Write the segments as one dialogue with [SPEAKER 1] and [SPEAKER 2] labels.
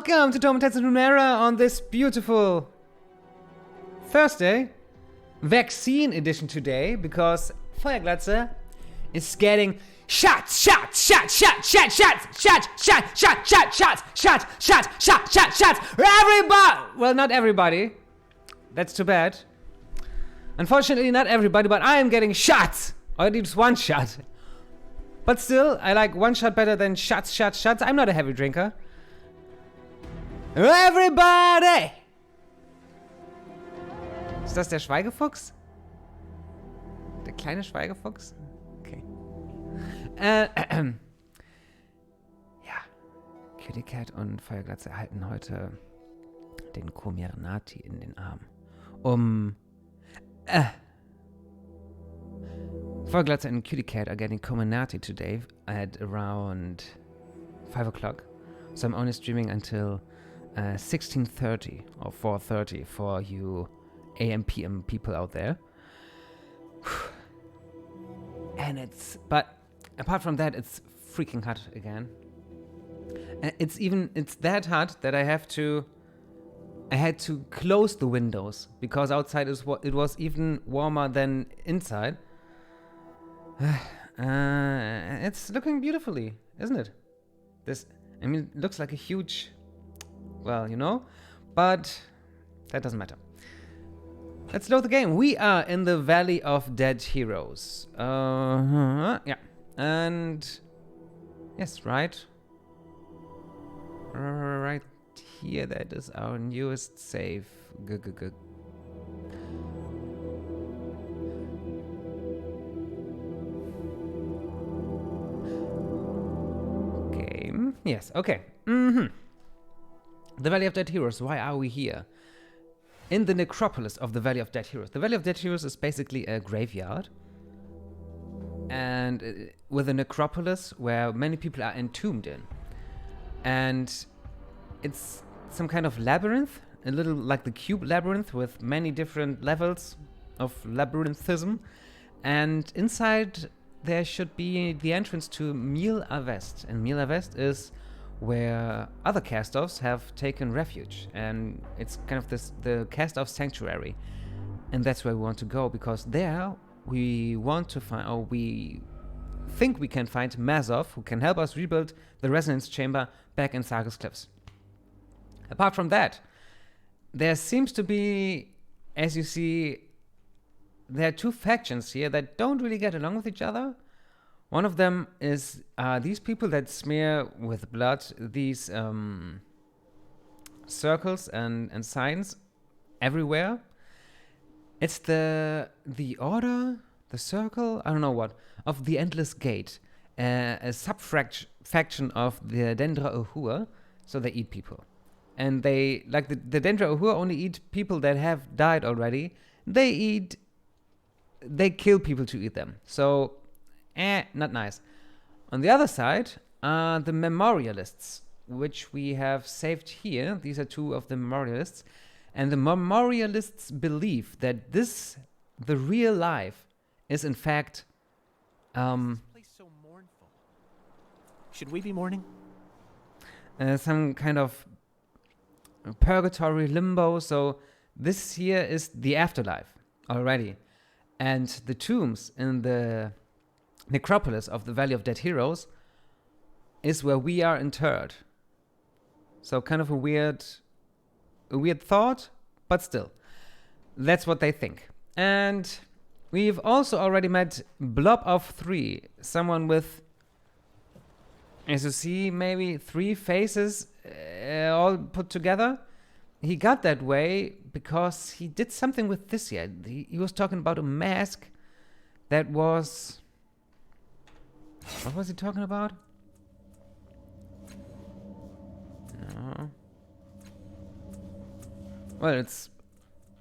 [SPEAKER 1] Welcome to Torment and Numenera on this beautiful Thursday. Vaccine edition today, because Feuerglatze is getting shots. Everybody! Well, not everybody. That's too bad. Unfortunately, not everybody, but I am getting shots. Or at least one shot. But still, I like one shot better than shots. I'm not a heavy drinker. Everybody! Ist das der Schweigefuchs? Der kleine Schweigefuchs? Okay. Ja. Kitty Cat und Feuerglatze erhalten heute den Comirnaty in den Arm. Feuerglatze and Kitty Cat are getting Comirnaty today at around 5 o'clock. So I'm only streaming until 16:30 or 4:30 for you AM PM people out there. And but apart from that, it's freaking hot again. It's that hot that I had to close the windows because outside it was even warmer than inside. It's looking beautifully, isn't it? It looks like a huge, well, you know, but that doesn't matter. Let's load the game. We are in the Valley of Dead Heroes. Yeah. And yes, right here, that is our newest save. Game. Yes, okay. The Valley of Dead Heroes. Why are we here? In the necropolis of the Valley of Dead Heroes. The Valley of Dead Heroes is basically a graveyard. And with a necropolis where many people are entombed in. And it's some kind of labyrinth, a little like the cube labyrinth with many different levels of labyrinthism. And inside there should be the entrance to Mil Avest. And Mil Avest is where other cast-offs have taken refuge, and it's kind of the cast-off sanctuary, and that's where we want to go, because there we want to find, or we think we can find Mazov, who can help us rebuild the resonance chamber back in Sargus Cliffs. Apart from that, there seems to be, as you see, there are two factions here that don't really get along with each other. One of them is these people that smear with blood these circles and signs everywhere. It's the order, the circle, I don't know what, of the Endless Gate, a sub-faction of the Dendra Uhur, so they eat people. And they, like the Dendra Uhur only eat people that have died already. They kill people to eat them. So, not nice. On the other side are the memorialists, which we have saved here. These are two of the memorialists. And the memorialists believe that the real life, is in fact...
[SPEAKER 2] This place so mournful. Should we be mourning?
[SPEAKER 1] Some kind of purgatory limbo. So this here is the afterlife already. And the tombs in the necropolis of the Valley of Dead Heroes is where we are interred. So kind of a weird thought, but still. That's what they think. And we've also already met Blob of 3, someone with, as you see, maybe 3 faces all put together. He got that way because he did something with this year. He was talking about a mask that was... What was he talking about? No. Well, it's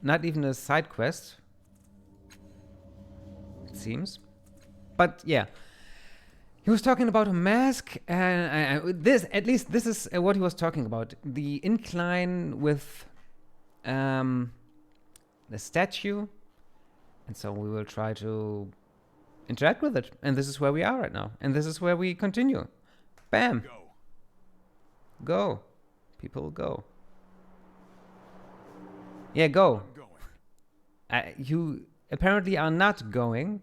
[SPEAKER 1] not even a side quest, it seems. But yeah, he was talking about a mask, and this is what he was talking about. The incline with the statue, and so we will try to interact with it. And this is where we are right now. And this is where we continue. Bam. Go. People go. Yeah, go. You apparently are not going.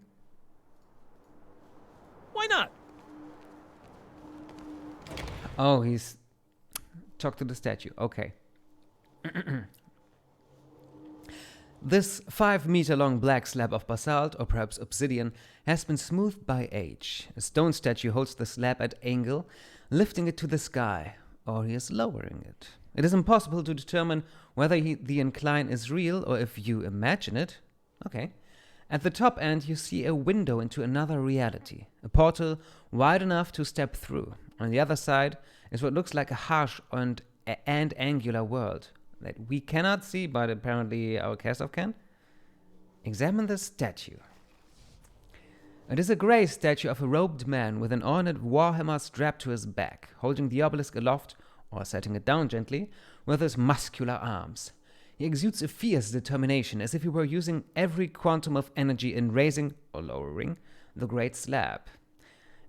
[SPEAKER 2] Why not?
[SPEAKER 1] Oh, he's talked to the statue. Okay. This 5-meter-long black slab of basalt, or perhaps obsidian, has been smoothed by age. A stone statue holds the slab at angle, lifting it to the sky, or he is lowering it. It is impossible to determine whether the incline is real or if you imagine it. Okay. At the top end, you see a window into another reality, a portal wide enough to step through. On the other side is what looks like a harsh and angular world that we cannot see, but apparently our cast-off can. Examine the statue. It is a grey statue of a robed man with an ornate warhammer strapped to his back, holding the obelisk aloft, or setting it down gently, with his muscular arms. He exudes a fierce determination, as if he were using every quantum of energy in raising, or lowering, the great slab.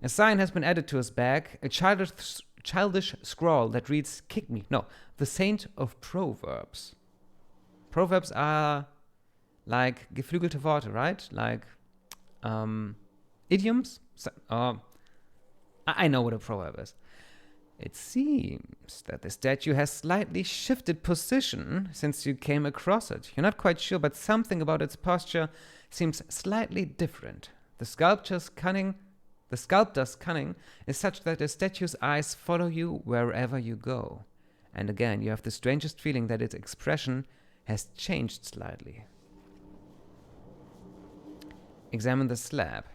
[SPEAKER 1] A sign has been added to his back, a childish scrawl that reads, "Kick me." No, the Saint of Proverbs. Proverbs are like geflügelte Worte, right? Like idioms? I know what a proverb is. It seems that the statue has slightly shifted position since you came across it. You're not quite sure, but something about its posture seems slightly different. The sculptor's cunning is such that the statue's eyes follow you wherever you go. And again, you have the strangest feeling that its expression has changed slightly. Examine the slab.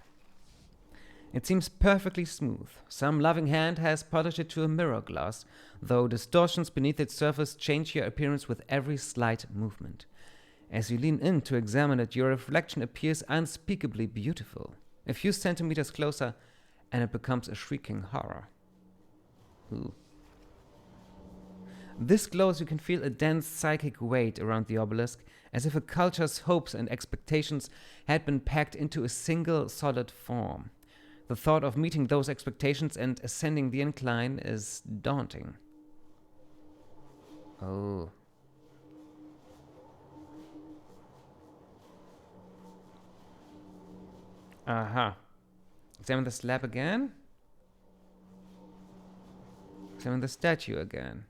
[SPEAKER 1] It seems perfectly smooth. Some loving hand has polished it to a mirror glass, though distortions beneath its surface change your appearance with every slight movement. As you lean in to examine it, your reflection appears unspeakably beautiful. A few centimeters closer, and it becomes a shrieking horror. Ooh. This close, you can feel a dense psychic weight around the obelisk, as if a culture's hopes and expectations had been packed into a single solid form. The thought of meeting those expectations and ascending the incline is daunting. Oh. Aha. Examine the slab again. Examine the statue again.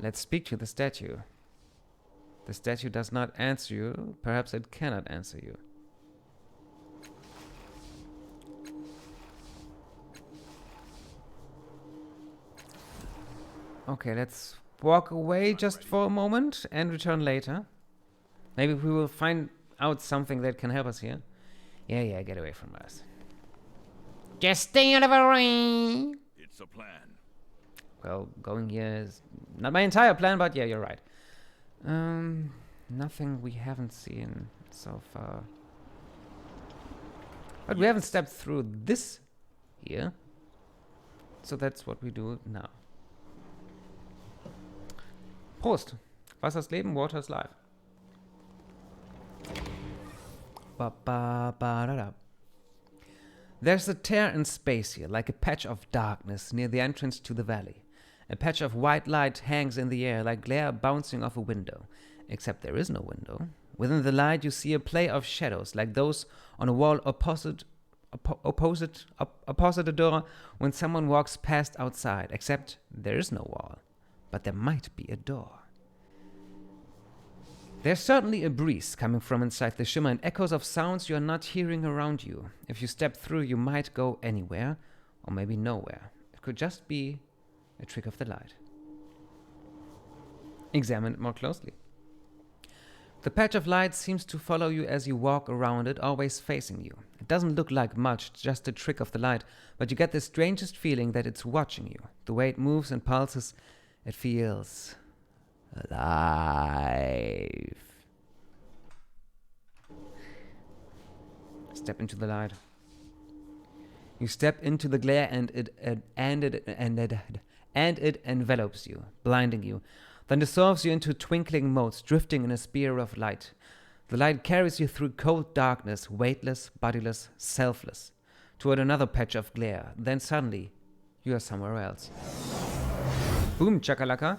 [SPEAKER 1] Let's speak to the statue. The statue does not answer you. Perhaps it cannot answer you. Okay, let's walk away just for a moment and return later. Maybe we will find out something that can help us here. Yeah, get away from us. Just stay out of our way.
[SPEAKER 3] It's a plan.
[SPEAKER 1] Well, going here is not my entire plan, but yeah, you're right. Nothing we haven't seen so far. But we haven't stepped through this here. So that's what we do now. Prost. Wasser ist Leben, water is life. There's a tear in space here, like a patch of darkness near the entrance to the valley. A patch of white light hangs in the air like glare bouncing off a window. Except there is no window. Within the light you see a play of shadows, like those on a wall opposite a door when someone walks past outside. Except there is no wall. But there might be a door. There's certainly a breeze coming from inside the shimmer and echoes of sounds you are not hearing around you. If you step through, you might go anywhere, or maybe nowhere. It could just be a trick of the light. Examine it more closely. The patch of light seems to follow you as you walk around it, always facing you. It doesn't look like much, just a trick of the light, but you get the strangest feeling that it's watching you. The way it moves and pulses, it feels alive. Step into the light. You step into the glare and it envelops you, blinding you, then dissolves you into twinkling motes, drifting in a sphere of light. The light carries you through cold darkness, weightless, bodiless, selfless, toward another patch of glare. Then suddenly, you are somewhere else. Boom, chakalaka.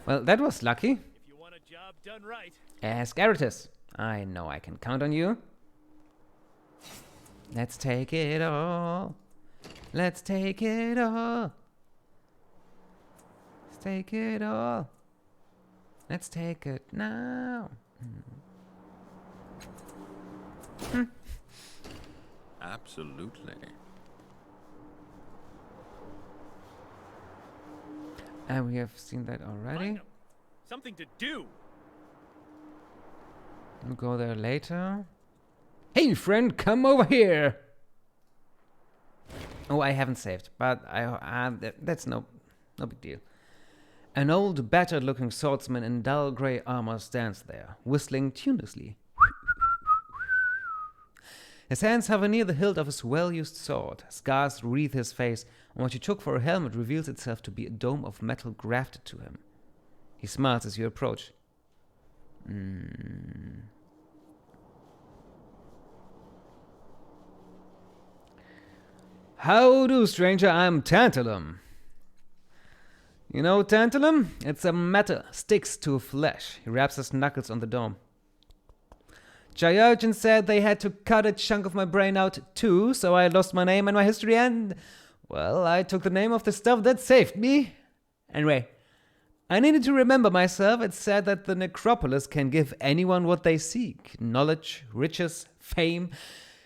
[SPEAKER 1] Well, that was lucky.
[SPEAKER 2] If you want a job done right.
[SPEAKER 1] Ask Erritis. I know I can count on you. Let's take it all. Let's take it all. Let's take it all. Let's take it now.
[SPEAKER 3] Absolutely.
[SPEAKER 1] And we have seen that already.
[SPEAKER 2] Find 'em. Something to do.
[SPEAKER 1] We'll go there later. Hey, friend, come over here. Oh, I haven't saved, but that's no big deal. An old, battered-looking swordsman in dull grey armor stands there, whistling tunelessly. His hands hover near the hilt of his well-used sword. Scars wreathe his face, and what you took for a helmet reveals itself to be a dome of metal grafted to him. He smiles as you approach. How do, stranger? I'm Tantalum. You know Tantalum? It's a metal, sticks to flesh. He raps his knuckles on the dome. Jaelyn said they had to cut a chunk of my brain out too, so I lost my name and my history and, well, I took the name of the stuff that saved me. Anyway, I needed to remember myself. It's said that the Necropolis can give anyone what they seek. Knowledge, riches, fame.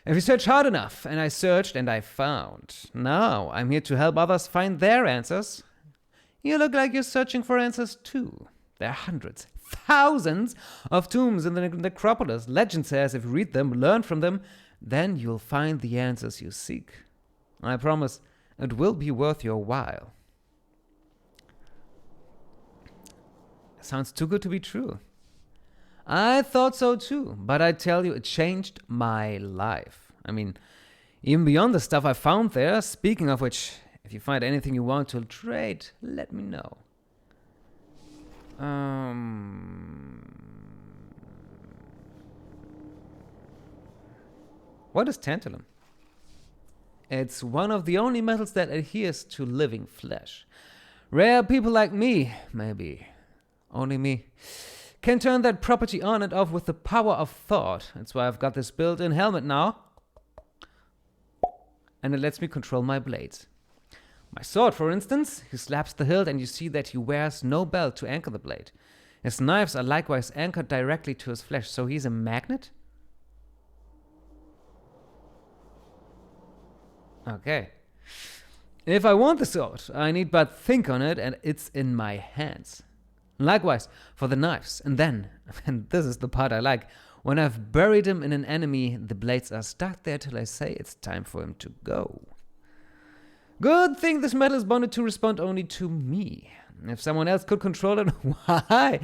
[SPEAKER 1] If you search hard enough, and I searched and I found. Now, I'm here to help others find their answers. You look like you're searching for answers too. There are hundreds, thousands of tombs in the Necropolis. Legend says if you read them, learn from them, then you'll find the answers you seek. I promise it will be worth your while. Sounds too good to be true. I thought so too, but I tell you, it changed my life. I mean, even beyond the stuff I found there, speaking of which, if you find anything you want to trade, let me know. What is tantalum? It's one of the only metals that adheres to living flesh. Rare people like me, maybe only me, can turn that property on and off with the power of thought. That's why I've got this built-in helmet now. And it lets me control my blades. My sword, for instance, he slaps the hilt and you see that he wears no belt to anchor the blade. His knives are likewise anchored directly to his flesh, so he's a magnet? Okay. If I want the sword, I need but think on it and it's in my hands. Likewise, for the knives. And then, and this is the part I like, when I've buried him in an enemy, the blades are stuck there till I say it's time for him to go. Good thing this metal is bonded to respond only to me. If someone else could control it, why?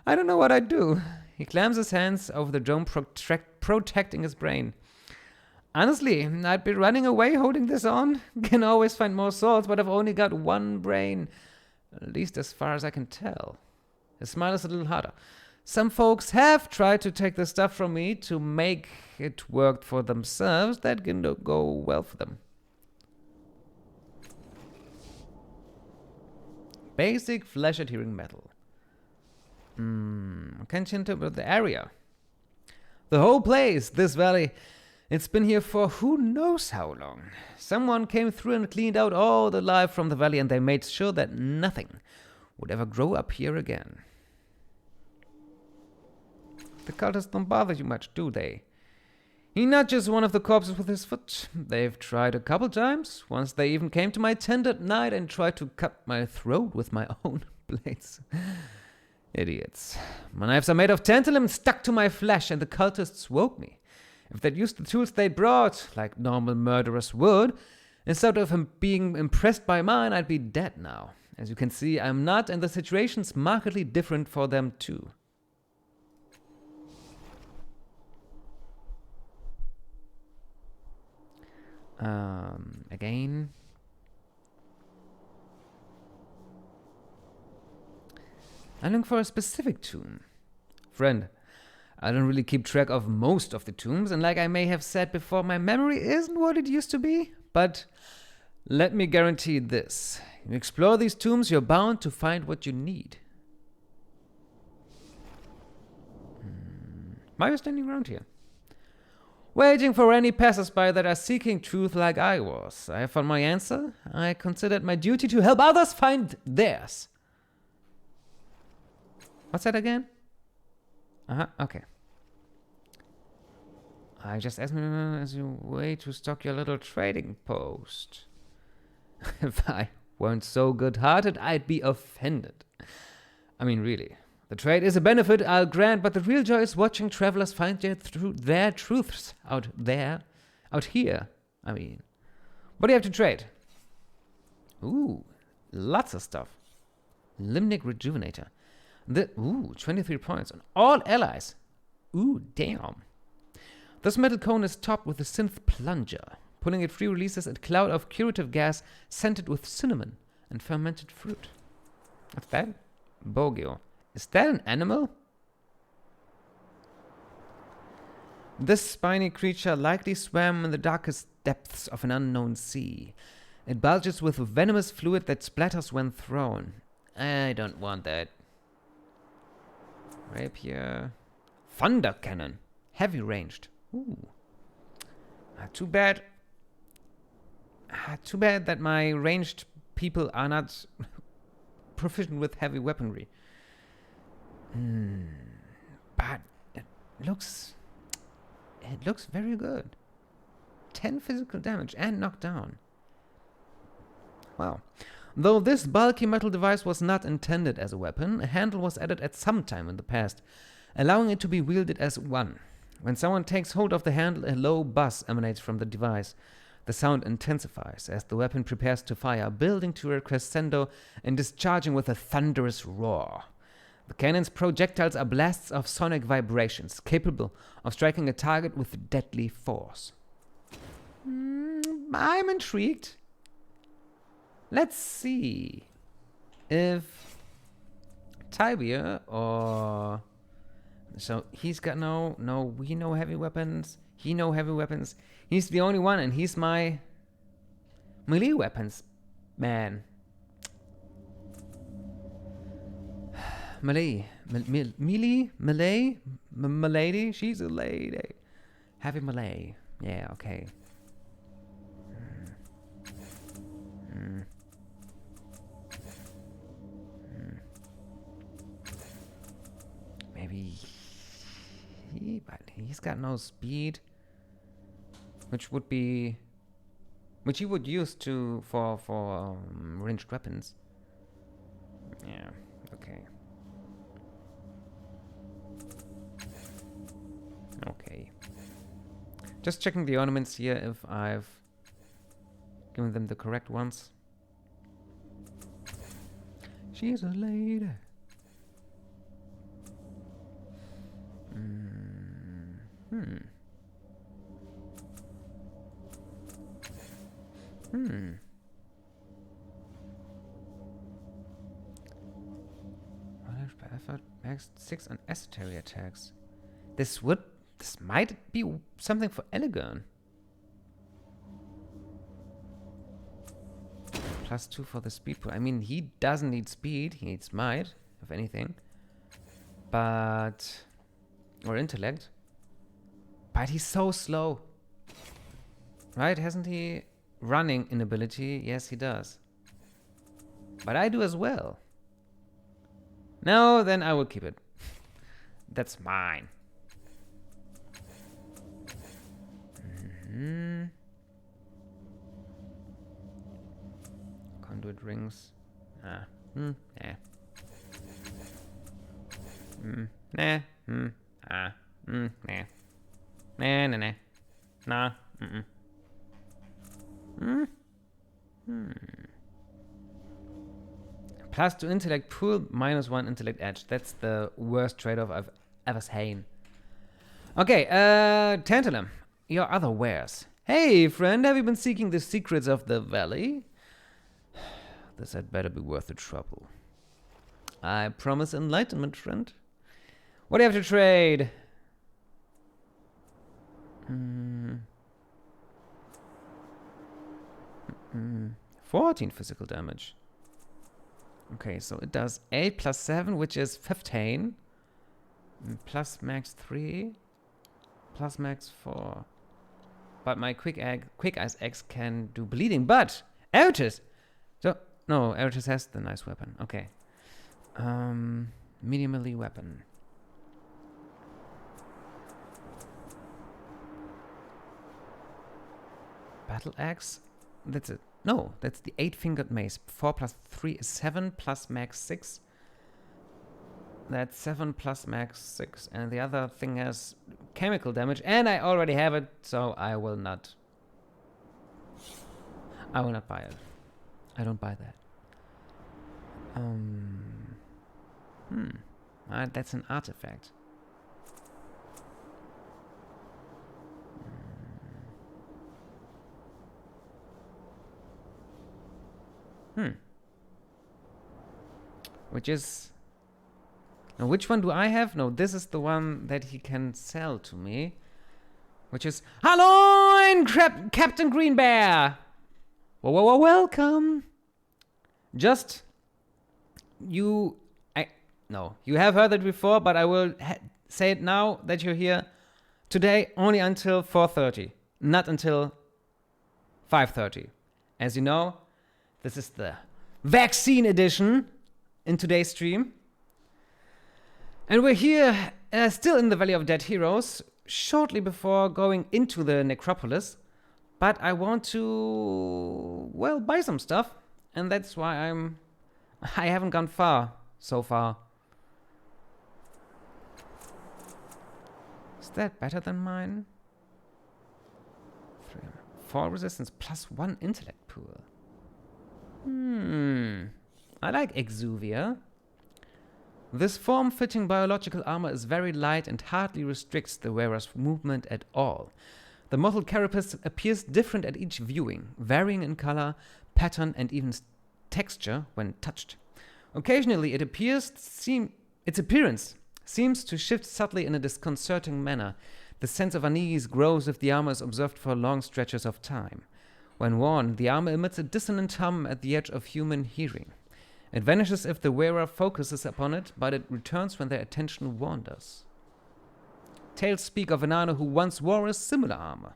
[SPEAKER 1] I don't know what I'd do. He clams his hands over the dome, protecting his brain. Honestly, I'd be running away holding this on. Can always find more swords, but I've only got one brain. At least as far as I can tell. His smile is a little harder. Some folks have tried to take the stuff from me to make it work for themselves. That can go well for them. Basic flesh-adhering metal. Can't you tell about the area? The whole place, this valley, it's been here for who knows how long. Someone came through and cleaned out all the life from the valley and they made sure that nothing would ever grow up here again. The cultists don't bother you much, do they? He nudges one of the corpses with his foot. They've tried a couple times. Once they even came to my tent at night and tried to cut my throat with my own blades. Idiots. My knives are made of tantalum stuck to my flesh and the cultists woke me. If they'd used the tools they brought, like normal murderers would, instead of him being impressed by mine, I'd be dead now. As you can see, I'm not, and the situation's markedly different for them too. Again. I'm looking for a specific tomb. Friend, I don't really keep track of most of the tombs, and like I may have said before, my memory isn't what it used to be. But Let me guarantee this. You explore these tombs, you're bound to find what you need. Why are you standing around here? Waiting for any passers-by that are seeking truth like I was. I found my answer. I considered my duty to help others find theirs. What's that again? Okay. I just asked me as a way to stock your little trading post. If I weren't so good-hearted, I'd be offended. I mean, really. The trade is a benefit, I'll grant, but the real joy is watching travelers find their truths out here. I mean, what do you have to trade? Ooh, lots of stuff. Limnic Rejuvenator. 23 points on all allies. Ooh, damn. This metal cone is topped with a synth plunger. Pulling it free releases a cloud of curative gas scented with cinnamon and fermented fruit. What's that? Bogio. Is that an animal? This spiny creature likely swam in the darkest depths of an unknown sea. It bulges with venomous fluid that splatters when thrown. I don't want that. Rapier. Thunder cannon. Heavy ranged. Ooh. Too bad. Too bad that my ranged people are not proficient with heavy weaponry. But it looks very good. 10 physical damage and knockdown. Wow. Though this bulky metal device was not intended as a weapon, a handle was added at some time in the past, allowing it to be wielded as one. When someone takes hold of the handle, a low buzz emanates from the device. The sound intensifies as the weapon prepares to fire, building to a crescendo and discharging with a thunderous roar. The cannon's projectiles are blasts of sonic vibrations, capable of striking a target with deadly force. I'm intrigued. Let's see if Tibia or... So he's got we know heavy weapons. He know heavy weapons. He's the only one, and he's my melee weapons man. Melee. Milady? She's a lady. Heavy melee. Yeah, okay. Maybe but he's got no speed, which he would use for ranged weapons. Yeah, okay. Okay. Just checking the ornaments here if I've given them the correct ones. She's a lady. Per effort, max 6 on esoteric attacks. This might be something for Elegant. +2 for the speed pool. I mean, he doesn't need speed. He needs might, if anything. But... or intellect. But he's so slow. Right? Hasn't he running inability? Yes, he does. But I do as well. No, then I will keep it. That's mine. Conduit rings. Nah. Nah. Nah. Nah. +2 intellect pool, -1 intellect edge. That's the worst trade-off I've ever seen. Okay, Tantalum, your other wares. Hey, friend, have you been seeking the secrets of the valley? This had better be worth the trouble. I promise enlightenment, friend. What do you have to trade? 14 physical damage. Okay, so it does 8 plus 7, which is 15. Plus max 3. Plus max 4. But my quick ice axe can do bleeding. But Erritis! So, no, Erritis has the nice weapon. Okay. Medium melee weapon. Battle axe? That's it. No, that's the 8-fingered mace. 4 plus 3 is 7 plus max 6. That's 7 plus max 6. And the other thing has chemical damage. And I already have it, so I will not buy it. I don't buy that. That's an artifact. Which is... Now, which one do I have? No, this is the one that he can sell to me. Which is... Halloin, Captain Green Bear! Whoa, welcome! Just... You have heard it before, but I will say it now that you're here. Today, only until 4:30. Not until 5:30. As you know, this is the vaccine edition in today's stream. And we're here still in the Valley of Dead Heroes, shortly before going into the Necropolis. But I want to, well, buy some stuff. And that's why I haven't gone far so far. Is that better than mine? 4 resistance plus 1 intellect pool. I like Exuvia. This form-fitting biological armor is very light and hardly restricts the wearer's movement at all. The mottled carapace appears different at each viewing, varying in color, pattern, and even texture when touched. Occasionally, its appearance seems to shift subtly in a disconcerting manner. The sense of unease grows if the armor is observed for long stretches of time. When worn, the armor emits a dissonant hum at the edge of human hearing. It vanishes if the wearer focuses upon it, but it returns when their attention wanders. Tales speak of Anano who once wore a similar armor.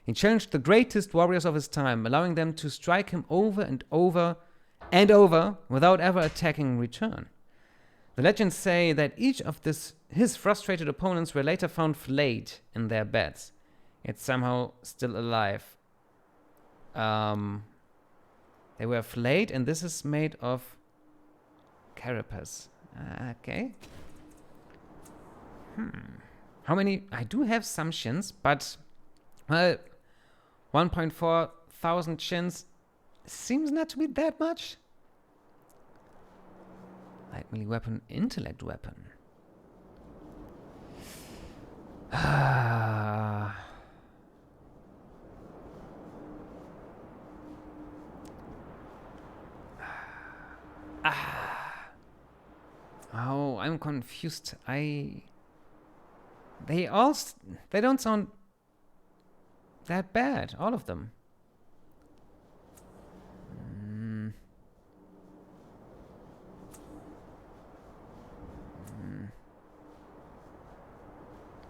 [SPEAKER 1] He challenged the greatest warriors of his time, allowing them to strike him over and over and over without ever attacking in return. The legends say that each of his frustrated opponents were later found flayed in their beds, yet somehow still alive. They were flayed, and this is made of carapace. Okay. How many? I do have some shins, but, well, 1.4 thousand shins seems not to be that much. Light melee weapon, intellect weapon. Oh, I'm confused. They don't sound that bad, all of them.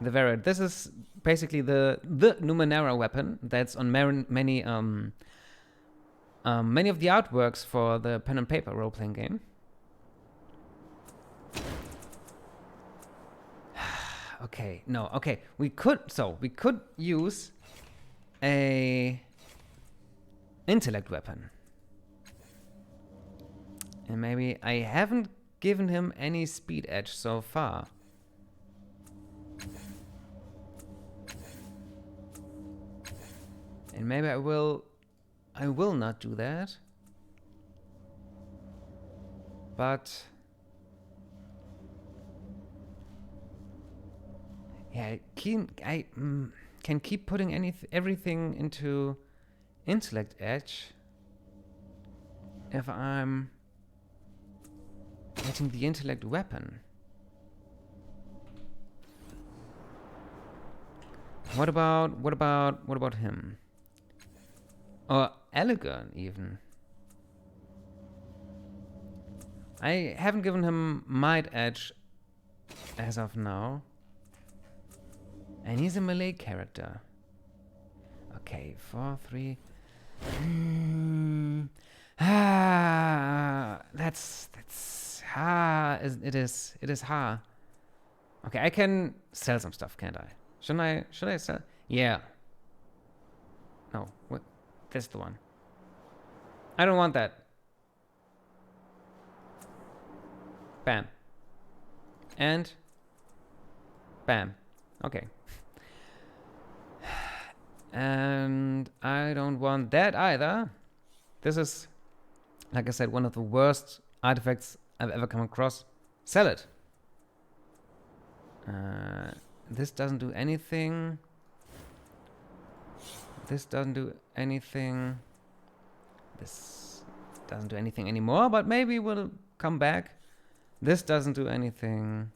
[SPEAKER 1] The variant. This is basically the Numenera weapon that's on many of the artworks for the pen and paper role-playing game. Okay, no, okay. We could use a intellect weapon. And maybe I haven't given him any speed edge so far. And maybe I will not do that. But yeah, I can keep putting everything into intellect edge if I'm getting the intellect weapon. What about him? Elegant, even. I haven't given him Might Edge as of now. And he's a melee character. Okay, 4, 3. That's it is ha. Okay, I can sell some stuff, can't I? Should I sell? Yeah. No, what? That's the one. I don't want that. Bam. And bam. Okay. And I don't want that either. This is, like I said, one of the worst artifacts I've ever come across. Sell it. This doesn't do anything. This doesn't do anything. This doesn't do anything anymore, but maybe we'll come back. This doesn't do anything.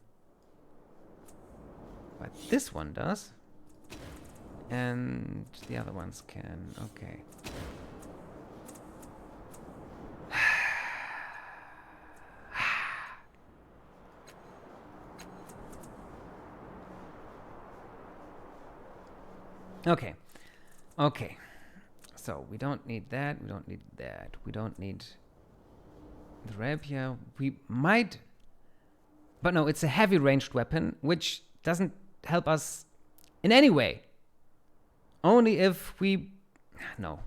[SPEAKER 1] But this one does. And the other ones can. Okay. Okay. Okay. So we don't need that. We don't need that. We don't need the rapier. We might. But no, it's a heavy ranged weapon, which doesn't help us in any way. Only if we. No.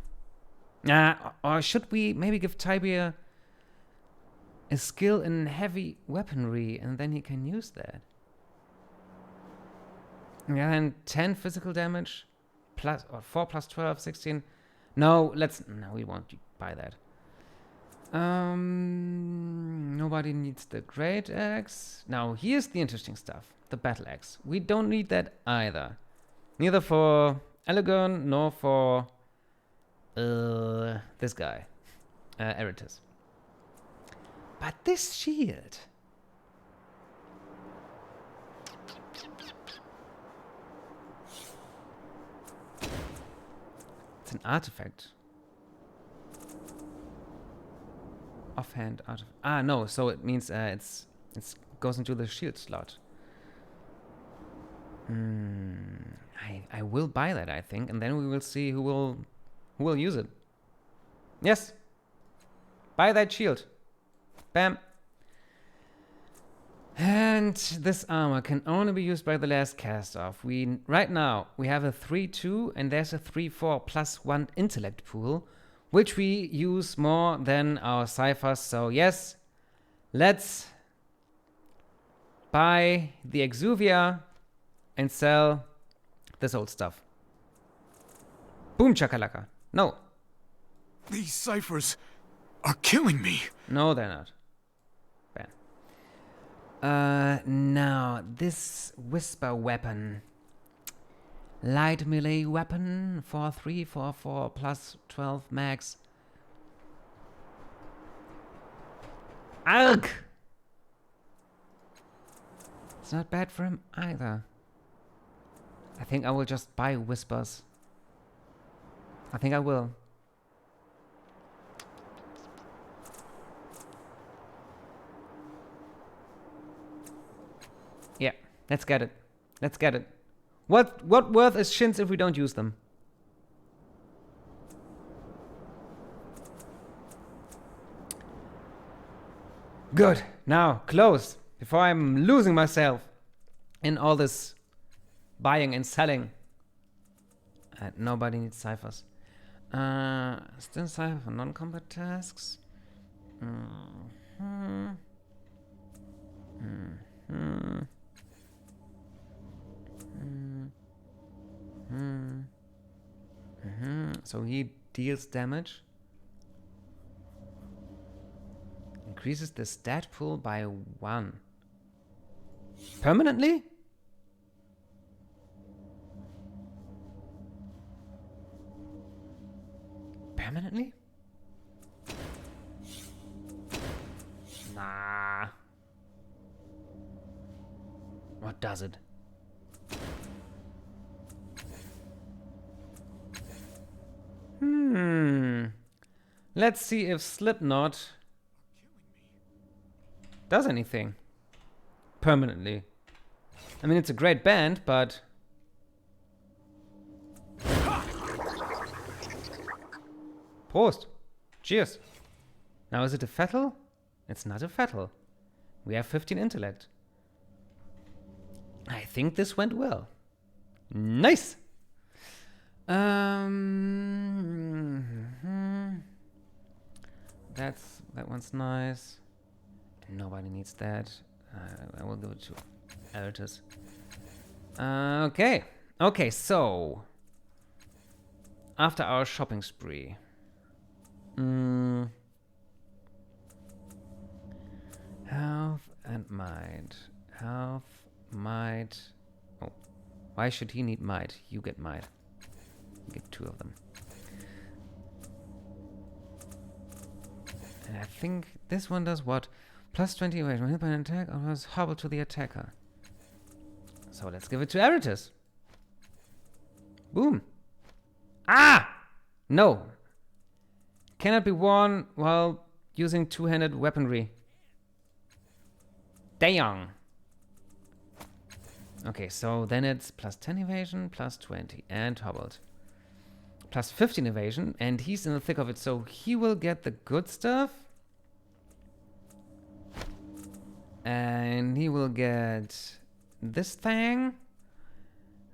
[SPEAKER 1] Or should we maybe give Tibia a skill in heavy weaponry and then he can use that? Yeah, and 10 physical damage. Plus, or 4 plus 12, 16. No, we won't buy that. Nobody needs the great axe. Now, here's the interesting stuff. The battle axe. We don't need that either. Neither for Elegant, nor for this guy. Erritis. But this shield. It's an artifact. Offhand artifact. Ah, no. So it means it goes into the shield slot. I will buy that, I think, and then we will see who will use it. Yes. Buy that shield. Bam. And this armor can only be used by the last cast off. Right now we have a 3-2 and there's a 3-4 plus 1 intellect pool, which we use more than our ciphers. So yes, let's buy the Exuvia and sell this old stuff. Boom chakalaka. No.
[SPEAKER 4] These ciphers are killing me.
[SPEAKER 1] No, they're not. Now, this whisper weapon. Light melee weapon, 4-3, 4-4, plus 12 max. Arg! It's not bad for him either. I think I will just buy whispers. I think I will. Yeah, let's get it. Let's get it. What worth is shins if we don't use them? Good. Now, close. Before I'm losing myself in all this buying and selling. Nobody needs ciphers. Still cipher for non-combat tasks. So he deals damage. Increases the stat pool by 1. Permanently? Permanently? Nah. What does it? Let's see if Slipknot does anything permanently. I mean, it's a great band, but Prost. Cheers. Now, is it a fatal? It's not a fatal. We have 15 intellect. I think this went well. Nice. That one's nice. Nobody needs that. I will give it to Erritis. Okay, so after our shopping spree, health and might. Health, might. Oh, why should he need might? You get might. You get 2 of them. And I think this one does what? Plus 20 evasion. When hit by an attack, or was hobble to the attacker. So let's give it to Erritis. Boom. Ah! No. Cannot be worn while using two-handed weaponry. Dang. Okay, so then it's plus 10 evasion, plus 20, and hobbled. Plus 15 evasion, and he's in the thick of it, so he will get the good stuff. And he will get this thing.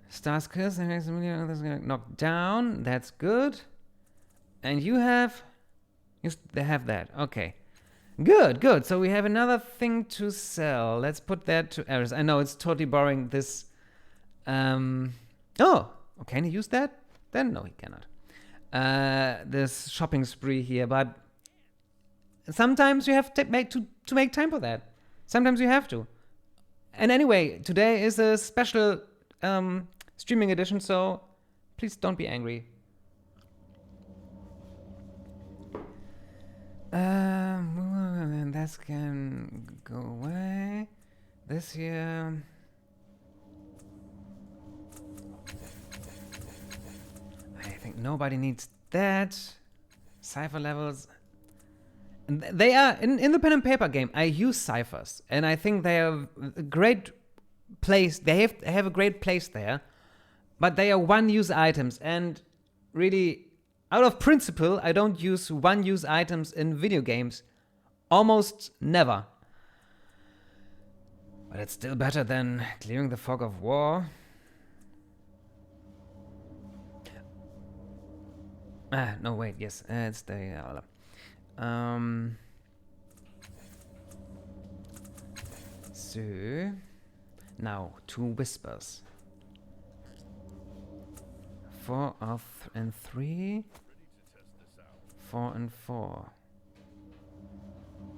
[SPEAKER 1] Star's Kiss, and makes knocked down. That's good. And you have... They have that. Okay. Good. So we have another thing to sell. Let's put that to Erritis. I know it's totally boring. This... Oh! Can he use that? Then no, he cannot. This shopping spree here, but... Sometimes you have to make time for that. Sometimes you have to. And anyway, today is a special streaming edition, so please don't be angry. And that can go away. This here. I think nobody needs that. Cipher levels. They are in the pen and paper game. I use ciphers, and I think they are a great place. They have a great place there, but they are one-use items, and really, out of principle, I don't use one-use items in video games. Almost never. But it's still better than clearing the fog of war. No, wait, yes, it's the... So now 2 whispers. 4 and 3. 4 and 4.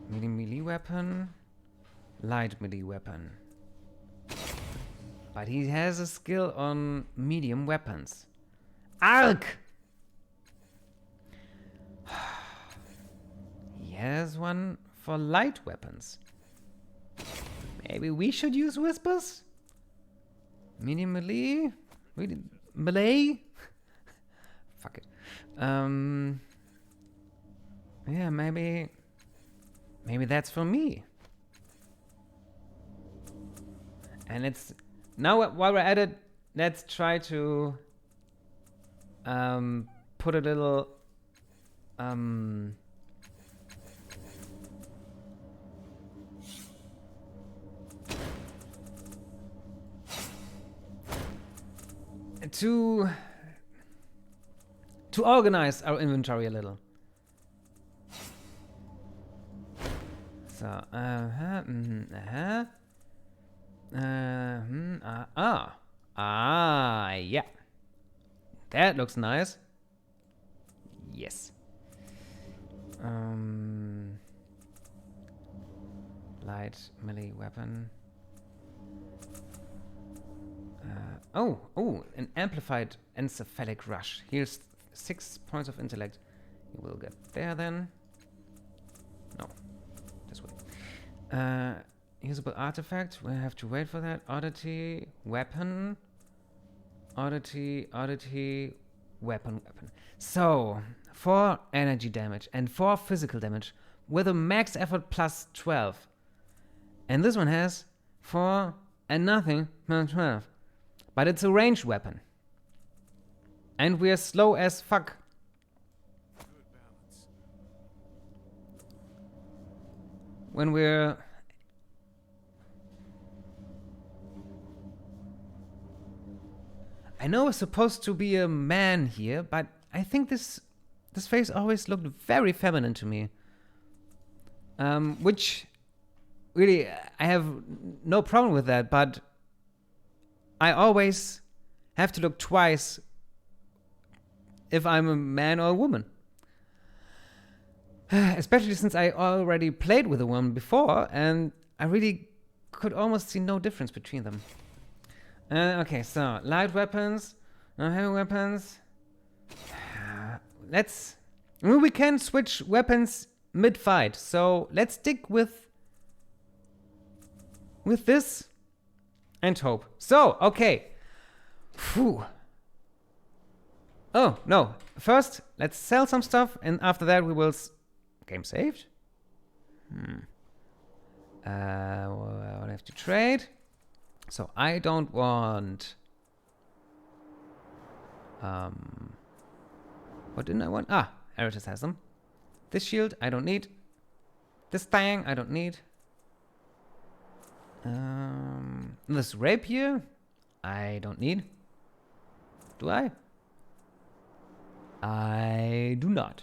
[SPEAKER 1] Melee weapon. Light melee weapon. But he has a skill on medium weapons. Arc! Has one for light weapons. Maybe we should use whispers? Medium melee? Really? Melee? Fuck it. Yeah, maybe that's for me. And it's now while we're at it, let's try to put a little to organize our inventory a little. So, yeah. That looks nice. Yes. Light melee weapon. An amplified encephalic rush. Here's 6 points of intellect. You will get there then. No. This way. Usable artifact. We have to wait for that. Oddity. Weapon. Oddity. Weapon. So, 4 energy damage and 4 physical damage with a max effort plus 12. And this one has 4 and nothing plus 12. But it's a ranged weapon. And we're slow as fuck. When we're... I know it's supposed to be a man here, but I think this face always looked very feminine to me. Which, really, I have no problem with that, but I always have to look twice if I'm a man or a woman. Especially since I already played with a woman before, and I really could almost see no difference between them. Okay, so light weapons, heavy weapons. We can switch weapons mid-fight, so let's stick with this and hope. So, okay. Phew. Oh, no. First, let's sell some stuff, and after that we will... Game saved? I'll have to trade. So I don't want... what didn't I want? Ah, Erritis has them. This shield, I don't need. This thing, I don't need. This rapier, I don't need. Do I? I do not.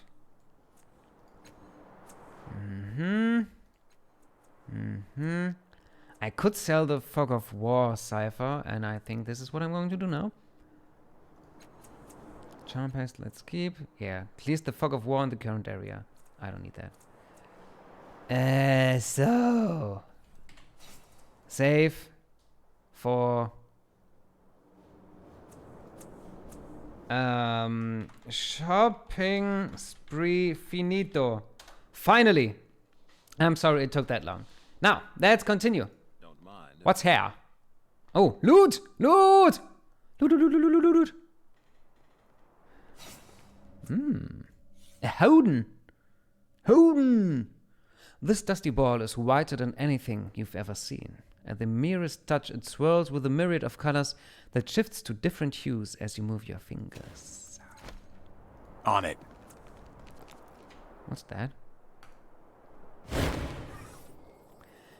[SPEAKER 1] I could sell the Fog of War cipher, and I think this is what I'm going to do now. Charm paste, let's keep. Yeah, clears the Fog of War in the current area. I don't need that. So... Save for... shopping spree finito. Finally! I'm sorry it took that long. Now, let's continue.
[SPEAKER 3] Don't mind.
[SPEAKER 1] What's here? Oh, loot! Loot! Loot, loot, loot, loot, loot, loot. A Hoden! Hoden! This dusty ball is whiter than anything you've ever seen. At the merest touch, it swirls with a myriad of colors that shifts to different hues as you move your fingers.
[SPEAKER 4] On it.
[SPEAKER 1] What's that?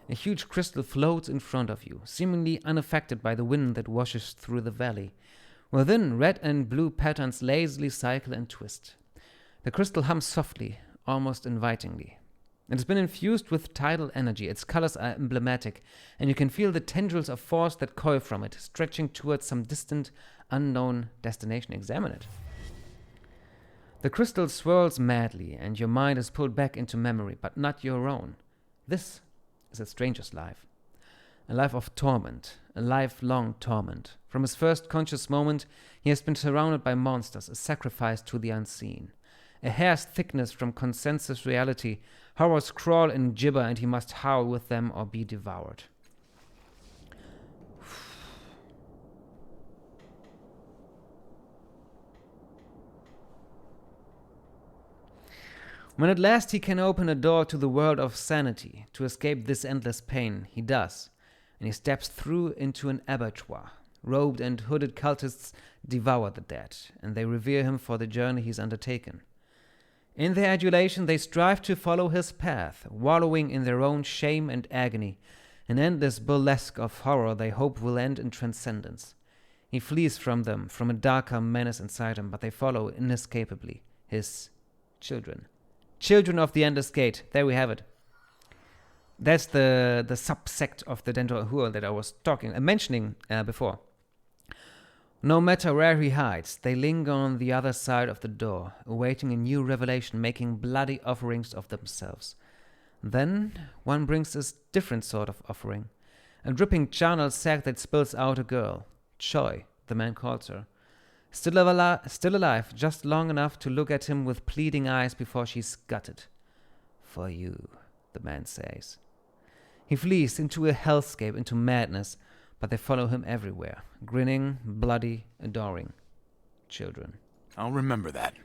[SPEAKER 1] A huge crystal floats in front of you, seemingly unaffected by the wind that washes through the valley. Within, red and blue patterns lazily cycle and twist. The crystal hums softly, almost invitingly. It has been infused with tidal energy. Its colors are emblematic, and you can feel the tendrils of force that coil from it, stretching towards some distant, unknown destination. Examine it. The crystal swirls madly, and your mind is pulled back into memory, but not your own. This is a stranger's life. A life of torment, a lifelong torment. From his first conscious moment, he has been surrounded by monsters, a sacrifice to the unseen. A hair's thickness from consensus reality, horrors crawl and gibber, and he must howl with them or be devoured. When at last he can open a door to the world of sanity, to escape this endless pain, he does, and he steps through into an abattoir. Robed and hooded cultists devour the dead, and they revere him for the journey he's undertaken. In their adulation, they strive to follow his path, wallowing in their own shame and agony, an endless burlesque of horror they hope will end in transcendence. He flees from them, from a darker menace inside him, but they follow inescapably, his children. Children of the Endless Gate. There we have it. That's the subsect of the Dentor that I was mentioning before. No matter where he hides, they linger on the other side of the door, awaiting a new revelation, making bloody offerings of themselves. Then one brings a different sort of offering, a dripping charnel sack that spills out a girl. Choi, the man calls her. Still alive, just long enough to look at him with pleading eyes before she's gutted. For you, the man says. He flees into a hellscape, into madness, but they follow him everywhere, grinning, bloody, adoring. Children.
[SPEAKER 4] I'll remember that.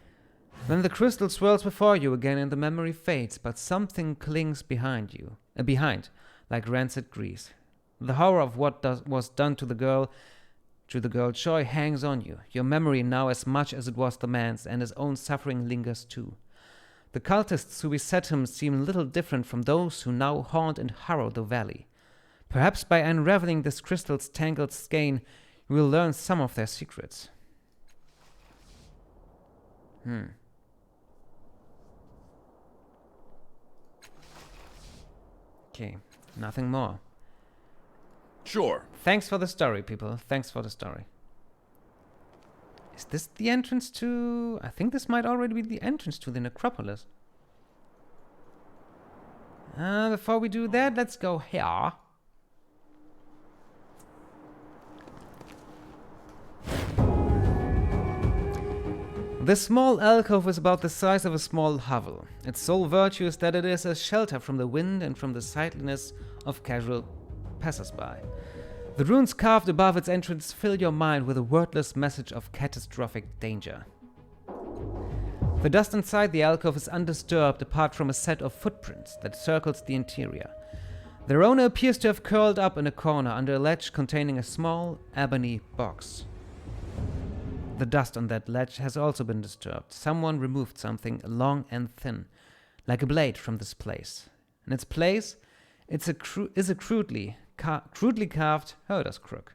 [SPEAKER 1] Then the crystal swirls before you again and the memory fades, but something clings behind, like rancid grease. The horror of what was done to the girl Joy hangs on you, your memory now as much as it was the man's, and his own suffering lingers too. The cultists who beset him seem little different from those who now haunt and harrow the valley. Perhaps by unraveling this crystal's tangled skein, you will learn some of their secrets. Okay, nothing more.
[SPEAKER 4] Sure.
[SPEAKER 1] Thanks for the story, people. Thanks for the story. Is this the entrance to... I think this might already be the entrance to the Necropolis. Before we do that, let's go here. This small alcove is about the size of a small hovel. Its sole virtue is that it is a shelter from the wind and from the sightliness of casual passers-by. The runes carved above its entrance fill your mind with a wordless message of catastrophic danger. The dust inside the alcove is undisturbed apart from a set of footprints that circles the interior. Their owner appears to have curled up in a corner under a ledge containing a small ebony box. The dust on that ledge has also been disturbed. Someone removed something long and thin, like a blade from this place. In its place, is a crudely carved herder's crook.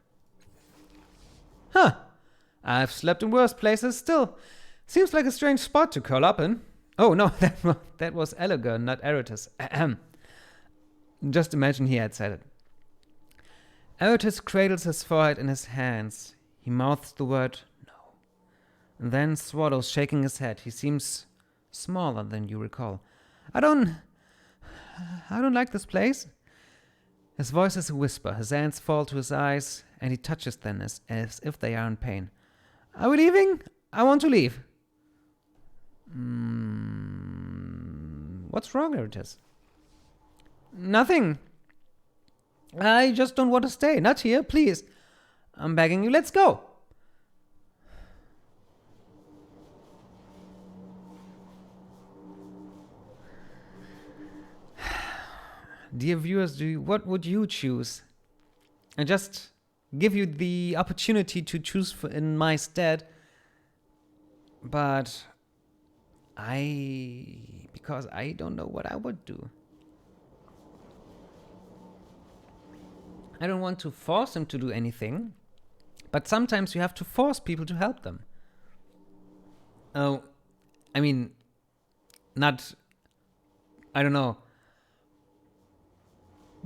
[SPEAKER 1] Huh! I've slept in worse places still. Seems like a strange spot to curl up in. Oh no, that was Elliger, not Erritis. Just imagine he had said it. Erritis cradles his forehead in his hands. He mouths the word no. And then swallows, shaking his head. He seems smaller than you recall. I don't like this place. His voice is a whisper. His hands fall to his eyes, and he touches them as if they are in pain. Are we leaving? I want to leave. What's wrong, Erritis? Nothing. I just don't want to stay. Not here, please. I'm begging you, let's go. Dear viewers, what would you choose? I just give you the opportunity to choose in my stead, but because I don't know what I would do. I don't want to force them to do anything, but sometimes you have to force people to help them. Oh, I mean, I don't know.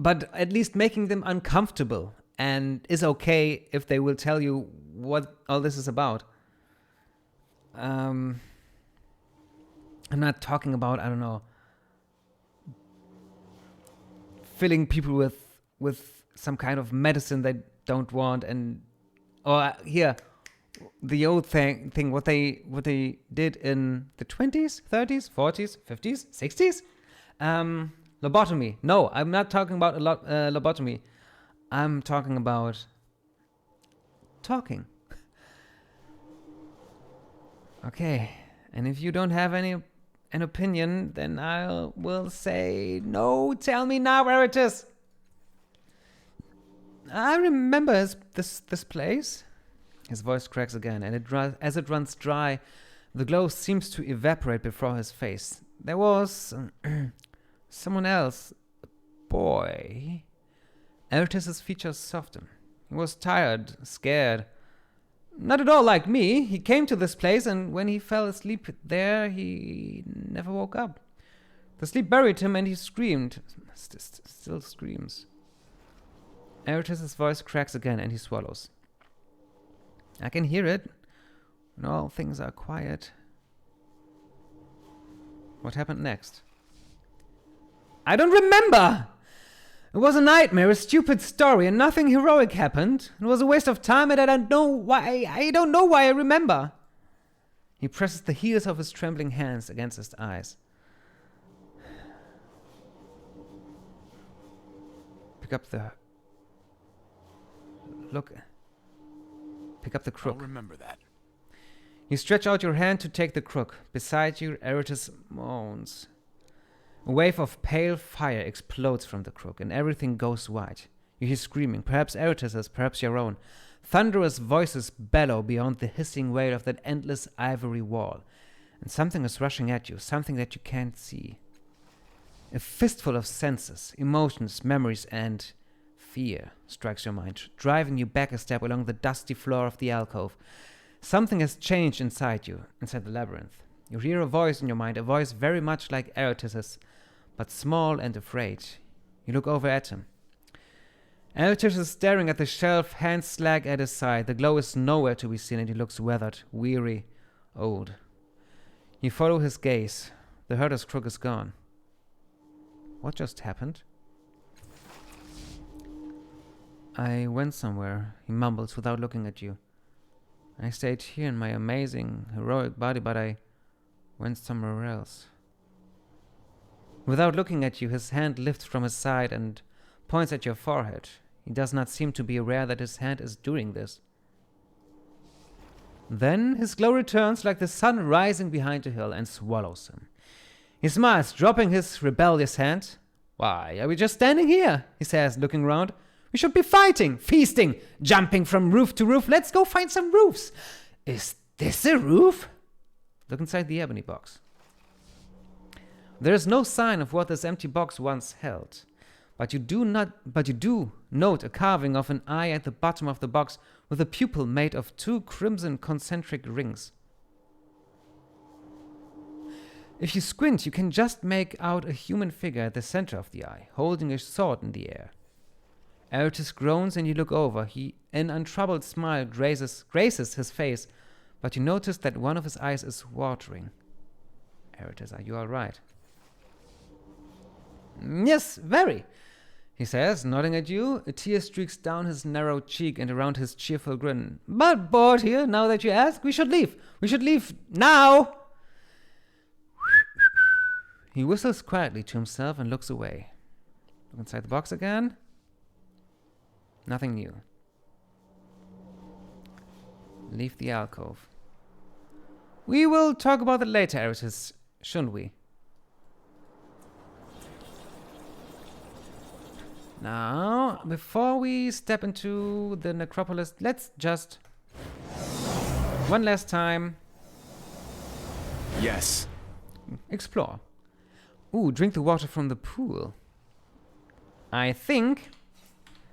[SPEAKER 1] But at least making them uncomfortable and is okay if they will tell you what all this is about. I'm not talking about, I don't know, filling people with some kind of medicine they don't want, or here, the old thing what they did in the 20s, 30s, 40s, 50s, 60s. Lobotomy. No, I'm not talking about lobotomy. I'm talking about talking. Okay, and if you don't have an opinion, then I will say no. Tell me now where it is. I remember this place. His voice cracks again, and as it runs dry, the glow seems to evaporate before his face. There was someone else, a boy. Erritis' features soften. He was tired, scared. Not at all like me. He came to this place, and when he fell asleep there, he never woke up. The sleep buried him, and he screamed. Still screams. Erritis' voice cracks again, and he swallows. I can hear it when all things are quiet. What happened next? I don't remember! It was a nightmare, a stupid story, and nothing heroic happened. It was a waste of time, and I don't know why I remember. He presses the heels of his trembling hands against his eyes. Pick up the crook.
[SPEAKER 4] I'll remember that.
[SPEAKER 1] You stretch out your hand to take the crook. Beside you, Erritis moans. A wave of pale fire explodes from the crook, and everything goes white. You hear screaming, perhaps Erritis's, perhaps your own. Thunderous voices bellow beyond the hissing wail of that endless ivory wall. And something is rushing at you, something that you can't see. A fistful of senses, emotions, memories, and fear strikes your mind, driving you back a step along the dusty floor of the alcove. Something has changed inside you, inside the labyrinth. You hear a voice in your mind, a voice very much like Erritis's, but small and afraid. You look over at him. Erritis is staring at the shelf, hands slack at his side. The glow is nowhere to be seen, and he looks weathered, weary, old. You follow his gaze. The herder's crook is gone. What just happened? I went somewhere, he mumbles without looking at you. I stayed here in my amazing, heroic body, but I went somewhere else. Without looking at you, his hand lifts from his side and points at your forehead. He does not seem to be aware that his hand is doing this. Then his glow returns like the sun rising behind a hill and swallows him. He smiles, dropping his rebellious hand. Why, are we just standing here? He says, looking round. We should be fighting, feasting, jumping from roof to roof. Let's go find some roofs. Is this a roof? Look inside the ebony box. There is no sign of what this empty box once held. But you do note a carving of an eye at the bottom of the box with a pupil made of 2 crimson concentric rings. If you squint, you can just make out a human figure at the center of the eye, holding a sword in the air. Erritis groans and you look over. An untroubled smile graces his face, but you notice that one of his eyes is watering. Erritis, are you all right? Yes, very, he says, nodding at you. A tear streaks down his narrow cheek and around his cheerful grin. But bored here, now that you ask, we should leave. We should leave now. He whistles quietly to himself and looks away. Look inside the box again. Nothing new. Leave the alcove. We will talk about it later, Erritis, shouldn't we? Now, before we step into the necropolis, let's just one last time.
[SPEAKER 5] Yes.
[SPEAKER 1] Explore. Ooh, drink the water from the pool. I think.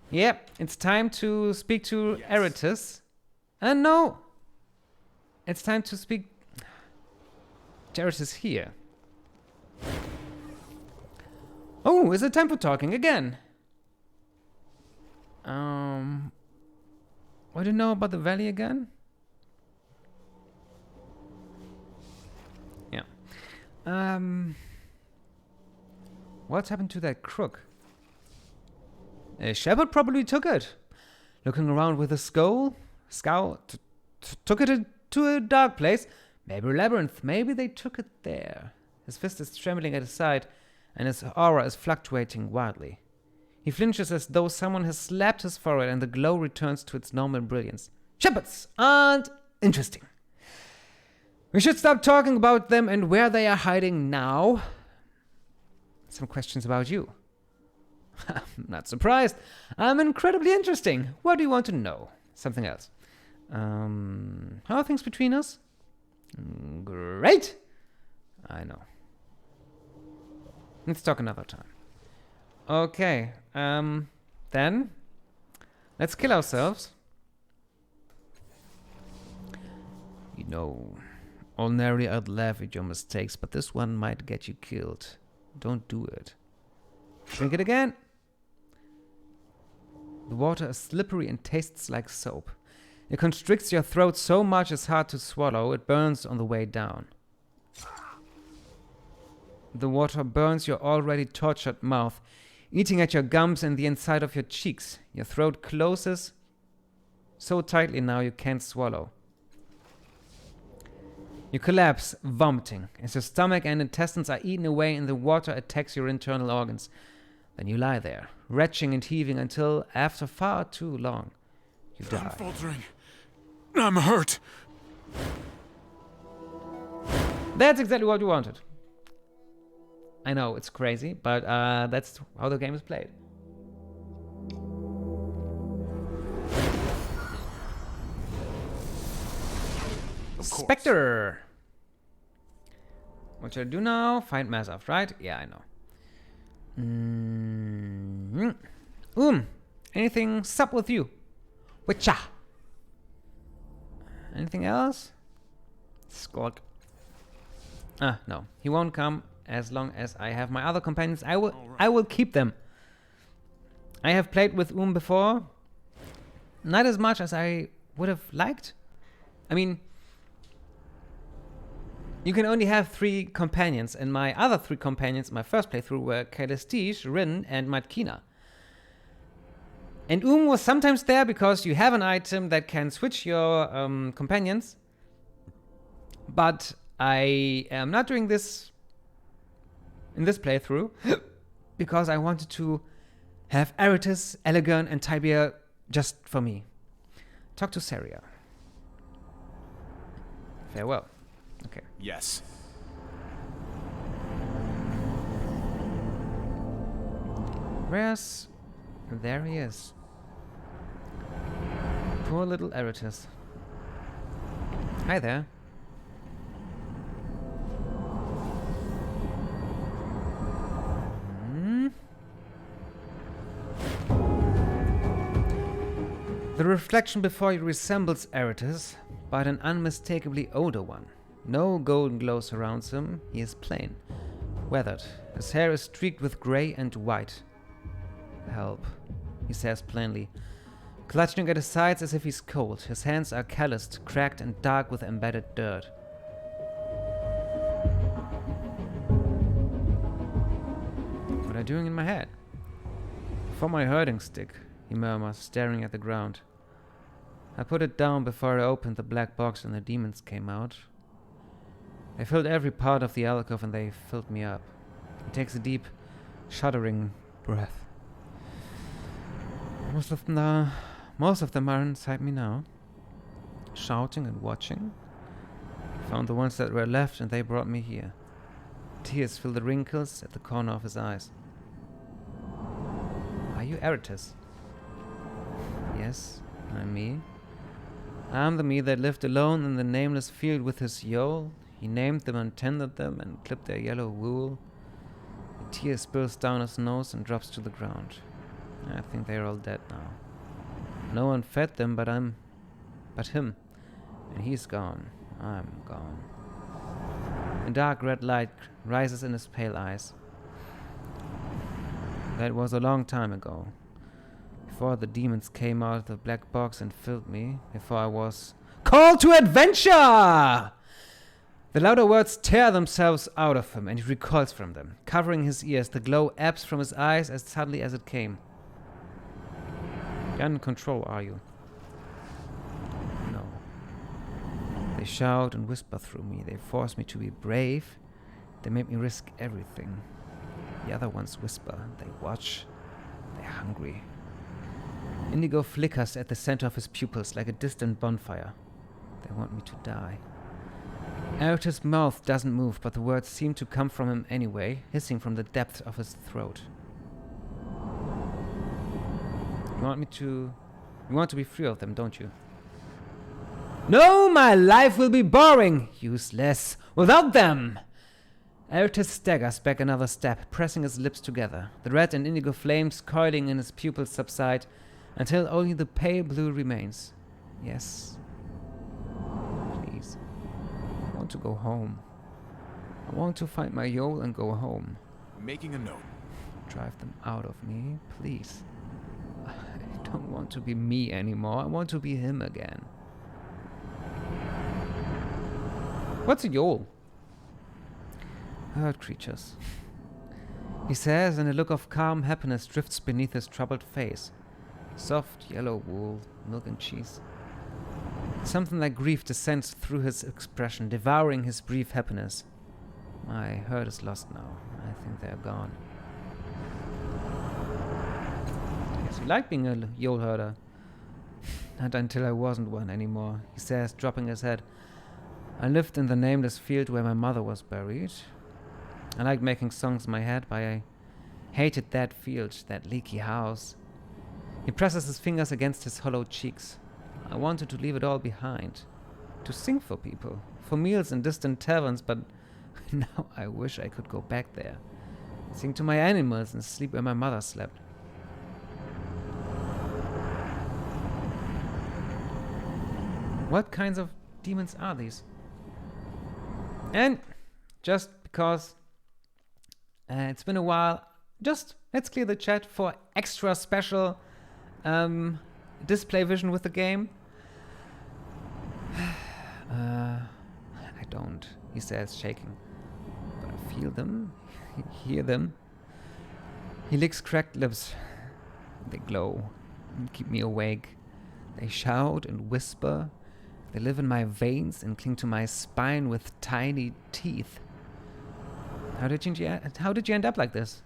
[SPEAKER 1] Yep, it's time to speak to Erritis. And no, it's time to speak. Erritis is here. Oh, is it time for talking again? What do you know about the valley again? Yeah. What's happened to that crook? A shepherd probably took it. Looking around with a scowl, took it to a dark place. Maybe a labyrinth. Maybe they took it there. His fist is trembling at his side, and his aura is fluctuating wildly. He flinches as though someone has slapped his forehead, and the glow returns to its normal brilliance. Shepherds aren't interesting. We should stop talking about them and where they are hiding now. Some questions about you. I'm not surprised. I'm incredibly interesting. What do you want to know? Something else. How are things between us? Great. I know. Let's talk another time. Okay. Then let's kill ourselves. You know, ordinarily I'd laugh at your mistakes, but this one might get you killed. Don't do it. Drink it again. The water is slippery and tastes like soap. It constricts your throat so much it's hard to swallow. It burns on the way down. The water burns your already tortured mouth, eating at your gums and the inside of your cheeks. Your throat closes so tightly now you can't swallow. You collapse, vomiting, as your stomach and intestines are eaten away and the water attacks your internal organs. Then you lie there, retching and heaving until, after far too long, you die.
[SPEAKER 5] I'm faltering. I'm hurt.
[SPEAKER 1] That's exactly what you wanted. I know, it's crazy, but that's how the game is played. Spectre! What should I do now? Find Massaf, right? Yeah, I know. Anything sup with you? Witcha! Anything else? Skulk. No. He won't come as long as I have my other companions. I will keep them. I have played with before. Not as much as I would have liked. I mean, you can only have 3 companions, and my other 3 companions in my first playthrough were Celestige, Rin, and Matkina. And was sometimes there because you have an item that can switch your companions. But I am not doing this in this playthrough because I wanted to have Erritis, Elegant, and Tibia just for me. Talk to Saria. Farewell. Okay.
[SPEAKER 5] Yes.
[SPEAKER 1] Where's... There he is. Poor little Erritis. Hi there. The reflection before you resembles Erritis, but an unmistakably older one. No golden glow surrounds him. He is plain, weathered. His hair is streaked with grey and white. Help, he says plainly, clutching at his sides as if he's cold. His hands are calloused, cracked, and dark with embedded dirt. What are you doing in my head? For my herding stick, he murmurs, staring at the ground. I put it down before I opened the black box and the demons came out. They filled every part of the alcove and they filled me up. He takes a deep, shuddering breath. Most of them are inside me now, shouting and watching. I found the ones that were left and they brought me here. Tears fill the wrinkles at the corner of his eyes. Are you Erritis? Yes, I'm me. I'm the me that lived alone in the nameless field with his Yol. He named them and tended them and clipped their yellow wool. A tear spills down his nose and drops to the ground. I think they're all dead now. No one fed them but him. And he's gone. I'm gone. A dark red light rises in his pale eyes. That was a long time ago. Before the demons came out of the black box and filled me. Before I was called to adventure! The louder words tear themselves out of him and he recoils from them. Covering his ears, the glow ebbs from his eyes as suddenly as it came. You're in control, are you? No. They shout and whisper through me. They force me to be brave. They make me risk everything. The other ones whisper. They watch. They're hungry. Indigo flickers at the center of his pupils like a distant bonfire. They want me to die. Erritis' mouth doesn't move, but the words seem to come from him anyway, hissing from the depth of his throat. You want to be free of them, don't you? No, my life will be boring, useless, without them! Erritis staggers back another step, pressing his lips together. The red and indigo flames coiling in his pupils subside, until only the pale blue remains. Yes. Please. I want to go home. I want to find my Yol and go home.
[SPEAKER 5] Making a note.
[SPEAKER 1] Drive them out of me, please. I don't want to be me anymore. I want to be him again. What's a Yol? Herd creatures. He says, and a look of calm happiness drifts beneath his troubled face. Soft yellow wool, milk and cheese. Something like grief descends through his expression, devouring his brief happiness. My herd is lost now. I think they are gone. Yes, you like being a Yol Herder. Not until I wasn't one anymore, he says, dropping his head. I lived in the nameless field where my mother was buried. I liked making songs in my head, but I hated that field, that leaky house. He presses his fingers against his hollow cheeks. I wanted to leave it all behind. To sing for people, for meals in distant taverns, but now I wish I could go back there. Sing to my animals and sleep where my mother slept. What kinds of demons are these? And just because it's been a while, just let's clear the chat for extra special display vision with the game. I don't, he says, shaking. But I feel them, hear them. He licks cracked lips. They glow and keep me awake. They shout and whisper. They live in my veins and cling to my spine with tiny teeth. How did you end up like this?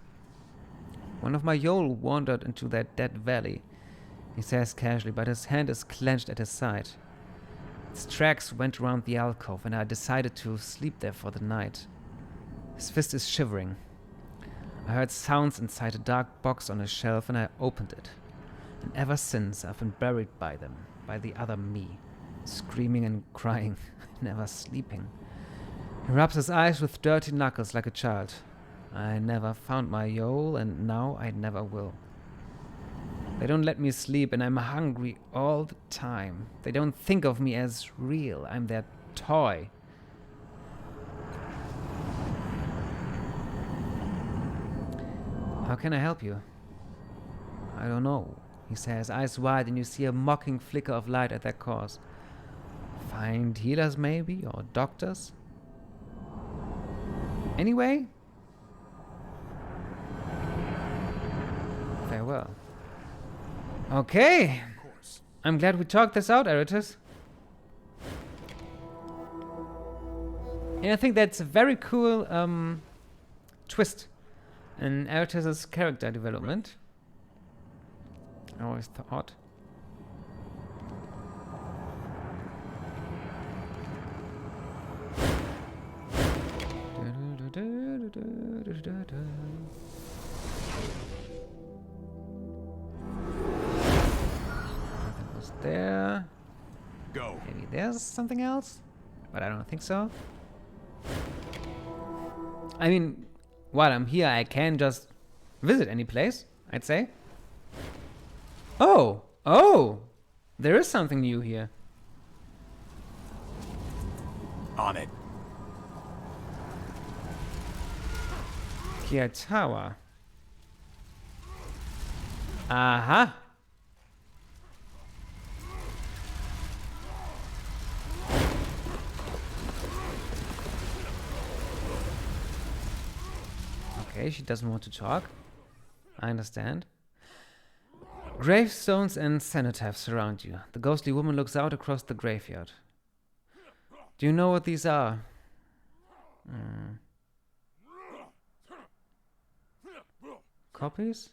[SPEAKER 1] One of my Yol wandered into that dead valley, he says casually, but his hand is clenched at his side. Its tracks went around the alcove, and I decided to sleep there for the night. His fist is shivering. I heard sounds inside a dark box on a shelf, and I opened it. And ever since, I've been buried by them, by the other me, screaming and crying, never sleeping. He rubs his eyes with dirty knuckles like a child. I never found my Yol, and now I never will. They don't let me sleep, and I'm hungry all the time. They don't think of me as real. I'm their toy. How can I help you? I don't know, he says, eyes wide, and you see a mocking flicker of light at their cores. Find healers, maybe, or doctors? Anyway? Farewell. Okay. I'm glad we talked this out, Erritis. And I think that's a very cool twist in Erritis' character development. I always thought. Nothing was there.
[SPEAKER 4] Go.
[SPEAKER 1] Maybe there's something else, but I don't think so. I mean, while I'm here, I can just visit any place, I'd say. Oh, there is something new here.
[SPEAKER 4] On it.
[SPEAKER 1] Kia Tower. Aha. Okay, she doesn't want to talk. I understand. Gravestones and cenotaphs surround you. The ghostly woman looks out across the graveyard. Do you know what these are? Copies?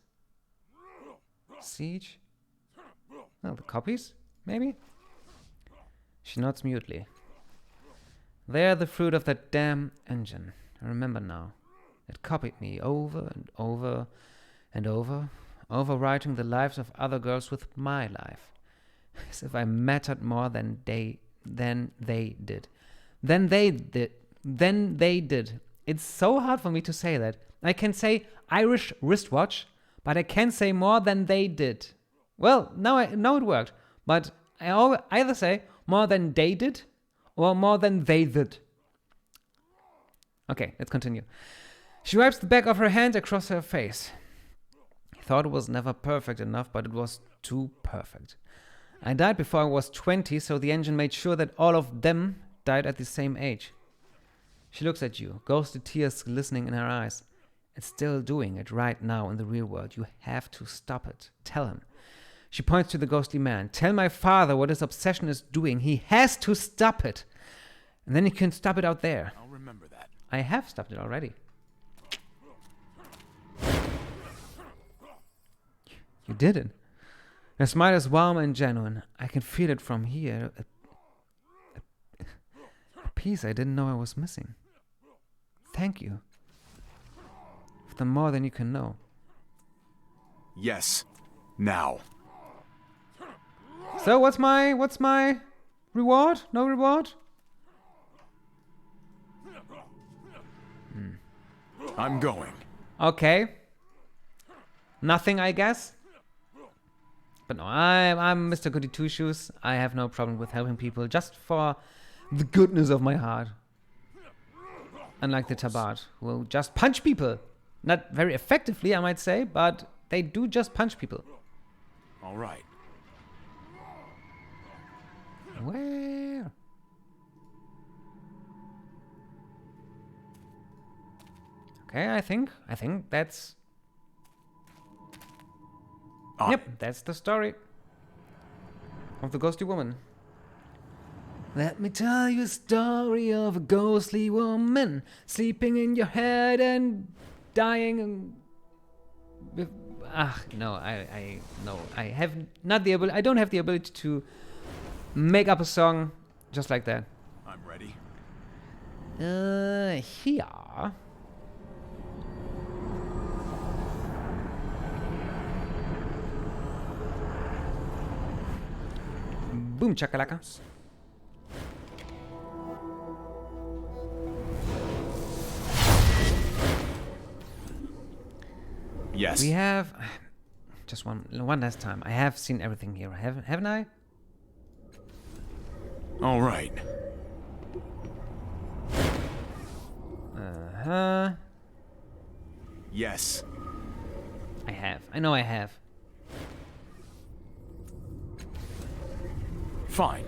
[SPEAKER 1] Siege? Oh, the copies? Maybe? She nods mutely. They are the fruit of that damn engine. I remember now. It copied me over and over and over, overwriting the lives of other girls with my life. As if I mattered more than they did. Then they did. It's so hard for me to say that. I can say Irish wristwatch, but I can't say more than they did. Well, now I know it worked, but I either say more than they did or more than they did. Okay, let's continue. She wipes the back of her hand across her face. I thought it was never perfect enough, but it was too perfect. I died before I was 20, so the engine made sure that all of them died at the same age. She looks at you, ghostly tears glistening in her eyes. It's still doing it right now in the real world. You have to stop it. Tell him. She points to the ghostly man. Tell my father what his obsession is doing. He has to stop it. And then he can stop it out there.
[SPEAKER 4] I'll remember that.
[SPEAKER 1] I have stopped it already. You didn't. Her smile is warm and genuine. I can feel it from here. A piece I didn't know I was missing. Thank you. For the more than you can know.
[SPEAKER 4] Yes. Now.
[SPEAKER 1] So what's my reward? No reward?
[SPEAKER 4] I'm going.
[SPEAKER 1] Okay. Nothing, I guess. But no, I'm Mr. Goody Two Shoes. I have no problem with helping people just for the goodness of my heart. Unlike the Tabat, who will just punch people. Not very effectively, I might say, but they do just punch people.
[SPEAKER 4] All right.
[SPEAKER 1] Where? Okay, I think that's... Yep, that's the story of the ghostly woman. Let me tell you a story of a ghostly woman sleeping in your head and dying and... no, I have not the ability. I don't have the ability to make up a song just like that.
[SPEAKER 4] I'm ready.
[SPEAKER 1] Here. Boom chakalaka.
[SPEAKER 4] Yes.
[SPEAKER 1] We have just one last time. I have seen everything here, haven't I?
[SPEAKER 4] All right.
[SPEAKER 1] Uh-huh.
[SPEAKER 4] Yes.
[SPEAKER 1] I have. I know I have.
[SPEAKER 4] Fine.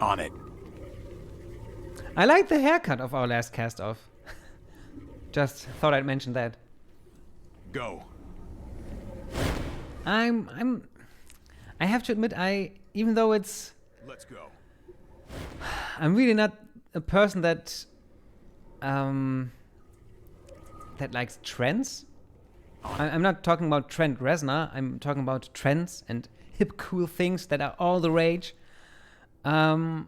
[SPEAKER 4] On it.
[SPEAKER 1] I like the haircut of our last cast off. Just thought I'd mention that.
[SPEAKER 4] Go.
[SPEAKER 1] I have to admit, even though it's...
[SPEAKER 4] Let's go.
[SPEAKER 1] I'm really not a person that likes trends. I'm not talking about Trent Reznor. I'm talking about trends and hip, cool things that are all the rage. But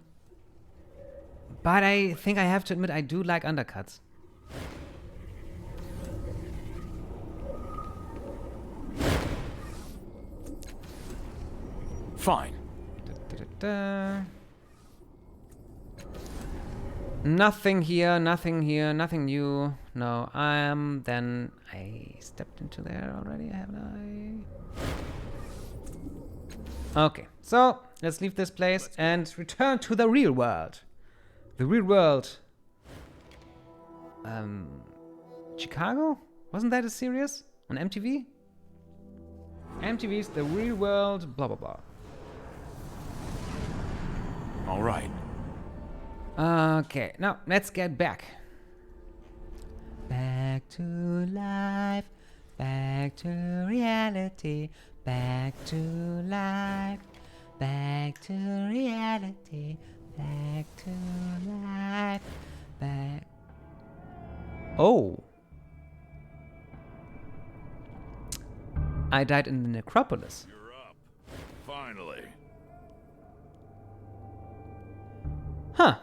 [SPEAKER 1] I think I have to admit I do like undercuts.
[SPEAKER 4] Fine.
[SPEAKER 1] Nothing here, nothing new. No, then I stepped into there already, haven't I? Okay, so let's leave this place and return to the real world. The real world. Chicago? Wasn't that a series on MTV? MTV's The Real World, blah blah blah.
[SPEAKER 4] All right.
[SPEAKER 1] Okay, now let's get back. Back to life, back to reality, back to life, back to reality, back to life, back. Oh. I died in the Necropolis.
[SPEAKER 3] You're up. Finally.
[SPEAKER 1] Huh.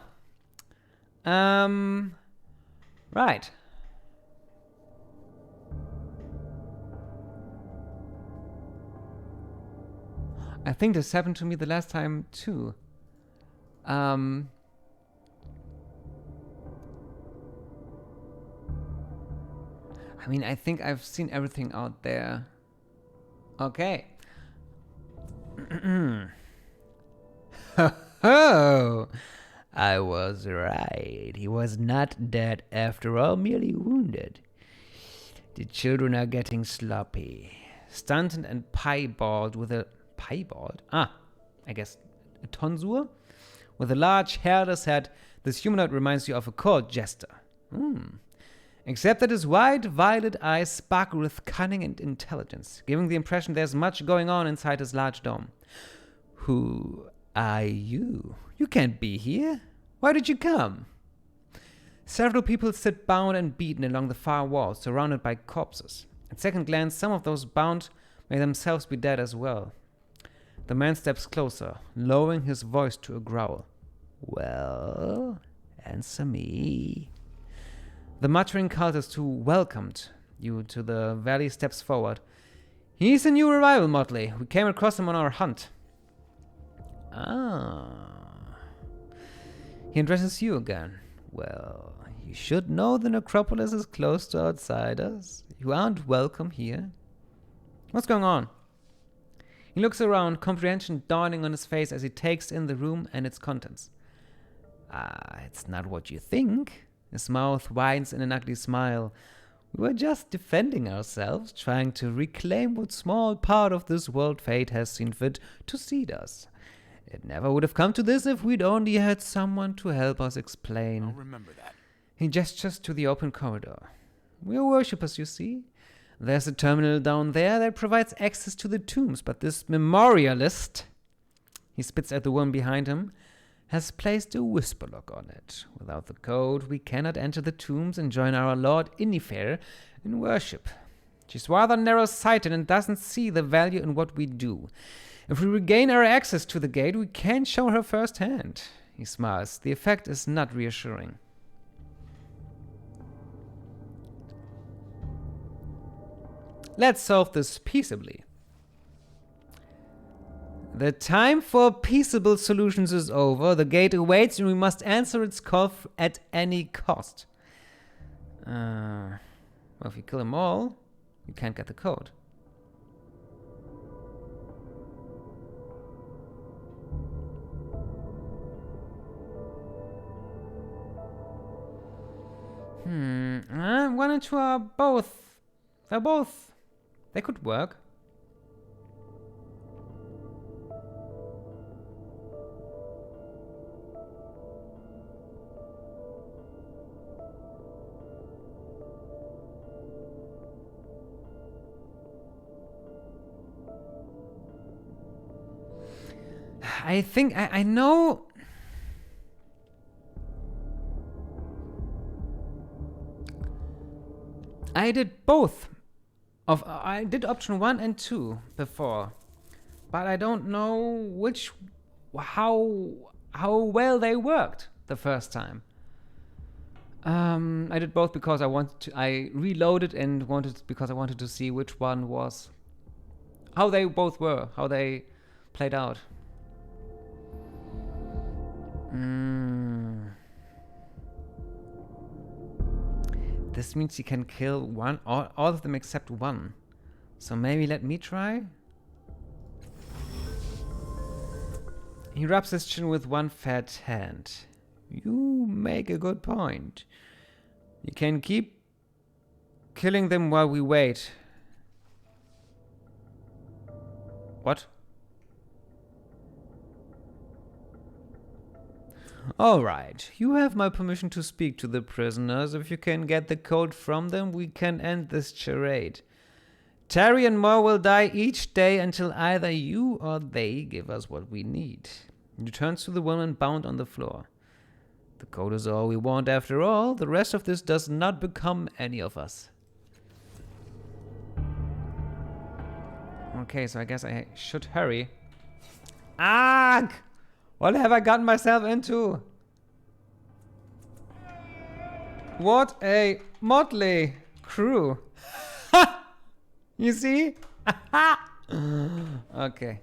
[SPEAKER 1] Right. I think this happened to me the last time too. I mean, I think I've seen everything out there. Okay. Oh, I was right. He was not dead after all, merely wounded. The children are getting sloppy. Stunted and piebald with a... Piebald? I guess a tonsure? With a large hairless head, this humanoid reminds you of a court jester. Except that his wide, violet eyes sparkle with cunning and intelligence, giving the impression there's much going on inside his large dome. Who are you? You can't be here. Why did you come? Several people sit bound and beaten along the far wall, surrounded by corpses. At second glance, some of those bound may themselves be dead as well. The man steps closer, lowering his voice to a growl. Well, answer me. The muttering cultist who welcomed you to the valley steps forward. He's a new arrival, Motley. We came across him on our hunt. Ah. He addresses you again. Well, you should know the Necropolis is closed to outsiders. You aren't welcome here. What's going on? He looks around, comprehension dawning on his face as he takes in the room and its contents. It's not what you think. His mouth widens in an ugly smile. We were just defending ourselves, trying to reclaim what small part of this world fate has seen fit to cede us. It never would have come to this if we'd only had someone to help us explain.
[SPEAKER 4] I'll remember that.
[SPEAKER 1] He gestures to the open corridor. We're worshippers, you see. There's a terminal down there that provides access to the tombs, but this memorialist, he spits at the woman behind him, has placed a whisper lock on it. Without the code, we cannot enter the tombs and join our Lord Innifer in worship. She's rather narrow-sighted and doesn't see the value in what we do. If we regain our access to the gate, we can show her firsthand. He smiles. The effect is not reassuring. Let's solve this peaceably. The time for peaceable solutions is over. The gate awaits and we must answer its call at any cost. Well, if you kill them all, you can't get the code. One and two are both. They could work. I think I know. I did both. I did option 1 and 2 before, but I don't know how well they worked the first time. I did both because I reloaded and because I wanted to see which one was, how they both were, how they played out. This means you can kill all of them except one. So maybe let me try? He rubs his chin with one fat hand. You make a good point. You can keep killing them while we wait. What? Alright, you have my permission to speak to the prisoners. If you can get the code from them, we can end this charade. Terry and more will die each day until either you or they give us what we need. He turns to the woman bound on the floor. The code is all we want after all. The rest of this does not become any of us. Okay, so I guess I should hurry. Ugh! What have I gotten myself into? What a motley crew. You see? Okay.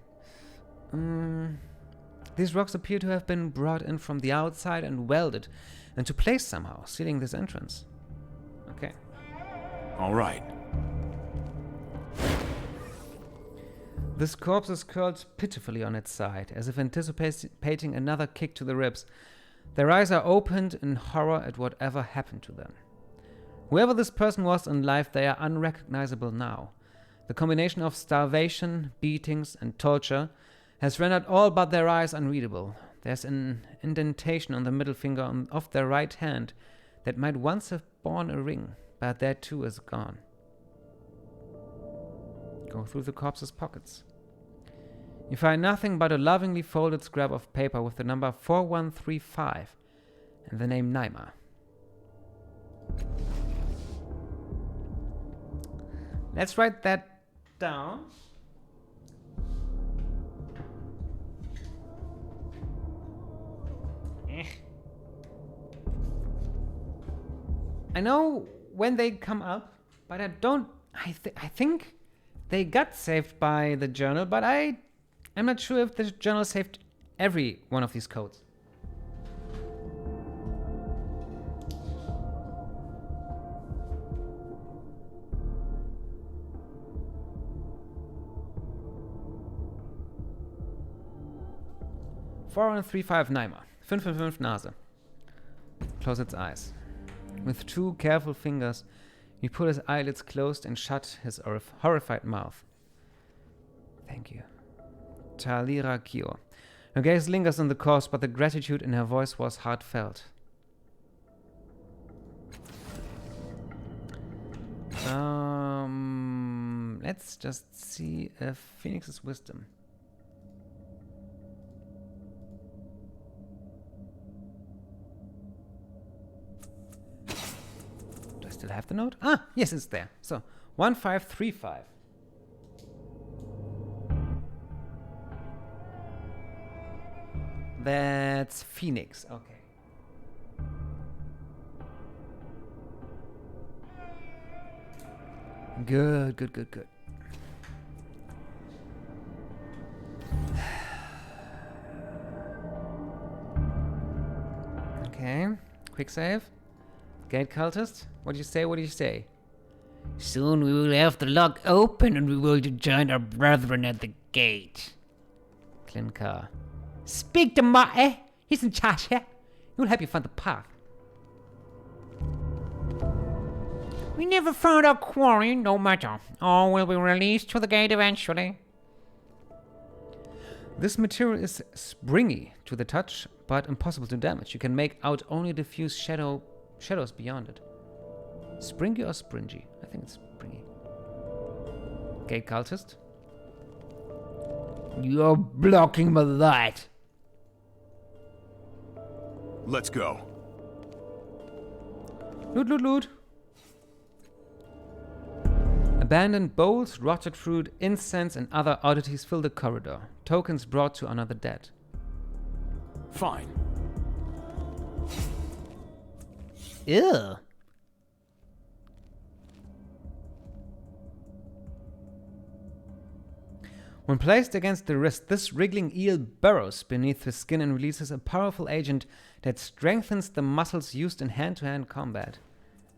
[SPEAKER 1] These rocks appear to have been brought in from the outside and welded into place somehow, sealing this entrance. Okay.
[SPEAKER 4] All right.
[SPEAKER 1] This corpse is curled pitifully on its side, as if anticipating another kick to the ribs. Their eyes are opened in horror at whatever happened to them. Whoever this person was in life, they are unrecognizable now. The combination of starvation, beatings, and torture has rendered all but their eyes unreadable. There's an indentation on the middle finger of their right hand that might once have borne a ring, but that too is gone. Go through the corpse's pockets. You find nothing but a lovingly folded scrap of paper with the number 4135 and the name Naima. Let's write that down. I know when they come up, but I don't. I think they got saved by the journal, but I'm not sure if the journal saved every one of these codes. Four and 3-5 Naima. 5 and 5 Nase. Close its eyes. With 2 careful fingers, he put his eyelids closed and shut his horrified mouth. Thank you. Talira Kio. Her gaze lingers on the corpse, but the gratitude in her voice was heartfelt. Let's just see if Phoenix's wisdom. Do I still have the note? Ah, yes, it's there. So 1535. That's Phoenix. Okay. Good. Okay. Quick save. Gate cultist. What do you say?
[SPEAKER 5] Soon we will have the lock open and we will join our brethren at the gate.
[SPEAKER 1] Klinkar.
[SPEAKER 5] Speak to Mate. He's in charge here.
[SPEAKER 1] He will help you find the path.
[SPEAKER 5] We never found our quarry, no matter. All will be released to the gate eventually.
[SPEAKER 1] This material is springy to the touch, but impossible to damage. You can make out only diffuse shadows beyond it. Springy or springy? I think it's springy. Gate cultist.
[SPEAKER 5] You're blocking my light.
[SPEAKER 4] Let's go.
[SPEAKER 1] Loot. Abandoned bowls, rotted fruit, incense, and other oddities fill the corridor. Tokens brought to honor the dead.
[SPEAKER 4] Fine.
[SPEAKER 5] Ew.
[SPEAKER 1] When placed against the wrist, this wriggling eel burrows beneath the skin and releases a powerful agent that strengthens the muscles used in hand-to-hand combat.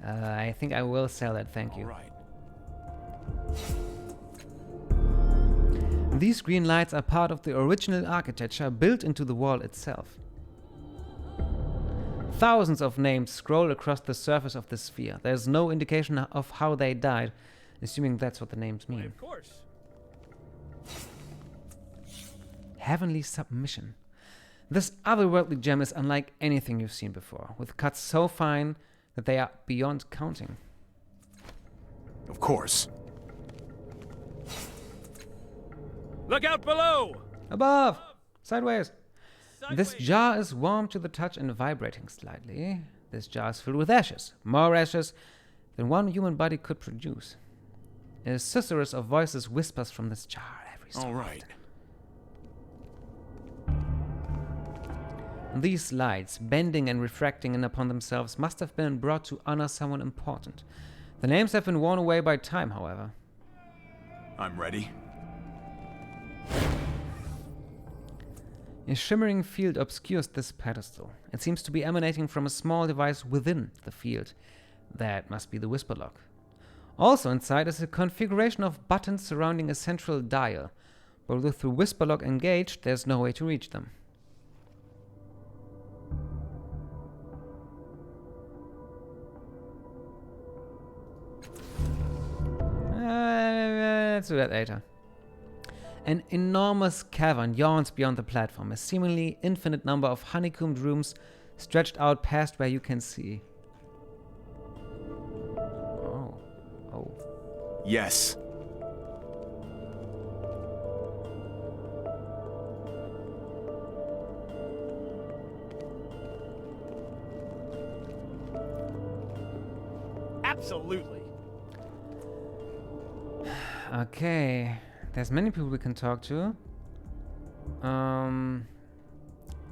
[SPEAKER 1] I think I will sell that, thank you.
[SPEAKER 4] All right.
[SPEAKER 1] These green lights are part of the original architecture built into the wall itself. Thousands of names scroll across the surface of the sphere. There is no indication of how they died, assuming that's what the names mean.
[SPEAKER 2] Why, of course.
[SPEAKER 1] Heavenly submission. This otherworldly gem is unlike anything you've seen before, with cuts so fine that they are beyond counting.
[SPEAKER 4] Of course.
[SPEAKER 2] Look out below!
[SPEAKER 1] Above! Sideways! This
[SPEAKER 2] Sideways.
[SPEAKER 1] jar is warm to the touch and vibrating slightly. This jar is filled with ashes, more ashes than one human body could produce. A susurrus of voices whispers from this jar every so
[SPEAKER 4] All right.
[SPEAKER 1] often. These lights, bending and refracting in upon themselves, must have been brought to honor someone important. The names have been worn away by time, however.
[SPEAKER 4] I'm ready.
[SPEAKER 1] A shimmering field obscures this pedestal. It seems to be emanating from a small device within the field. That must be the whisper lock. Also inside is a configuration of buttons surrounding a central dial, but with the whisper lock engaged, there's no way to reach them. Let's do that later. An enormous cavern yawns beyond the platform, a seemingly infinite number of honeycombed rooms stretched out past where you can see. Oh.
[SPEAKER 4] Yes.
[SPEAKER 2] Absolutely.
[SPEAKER 1] Okay. There's many people we can talk to.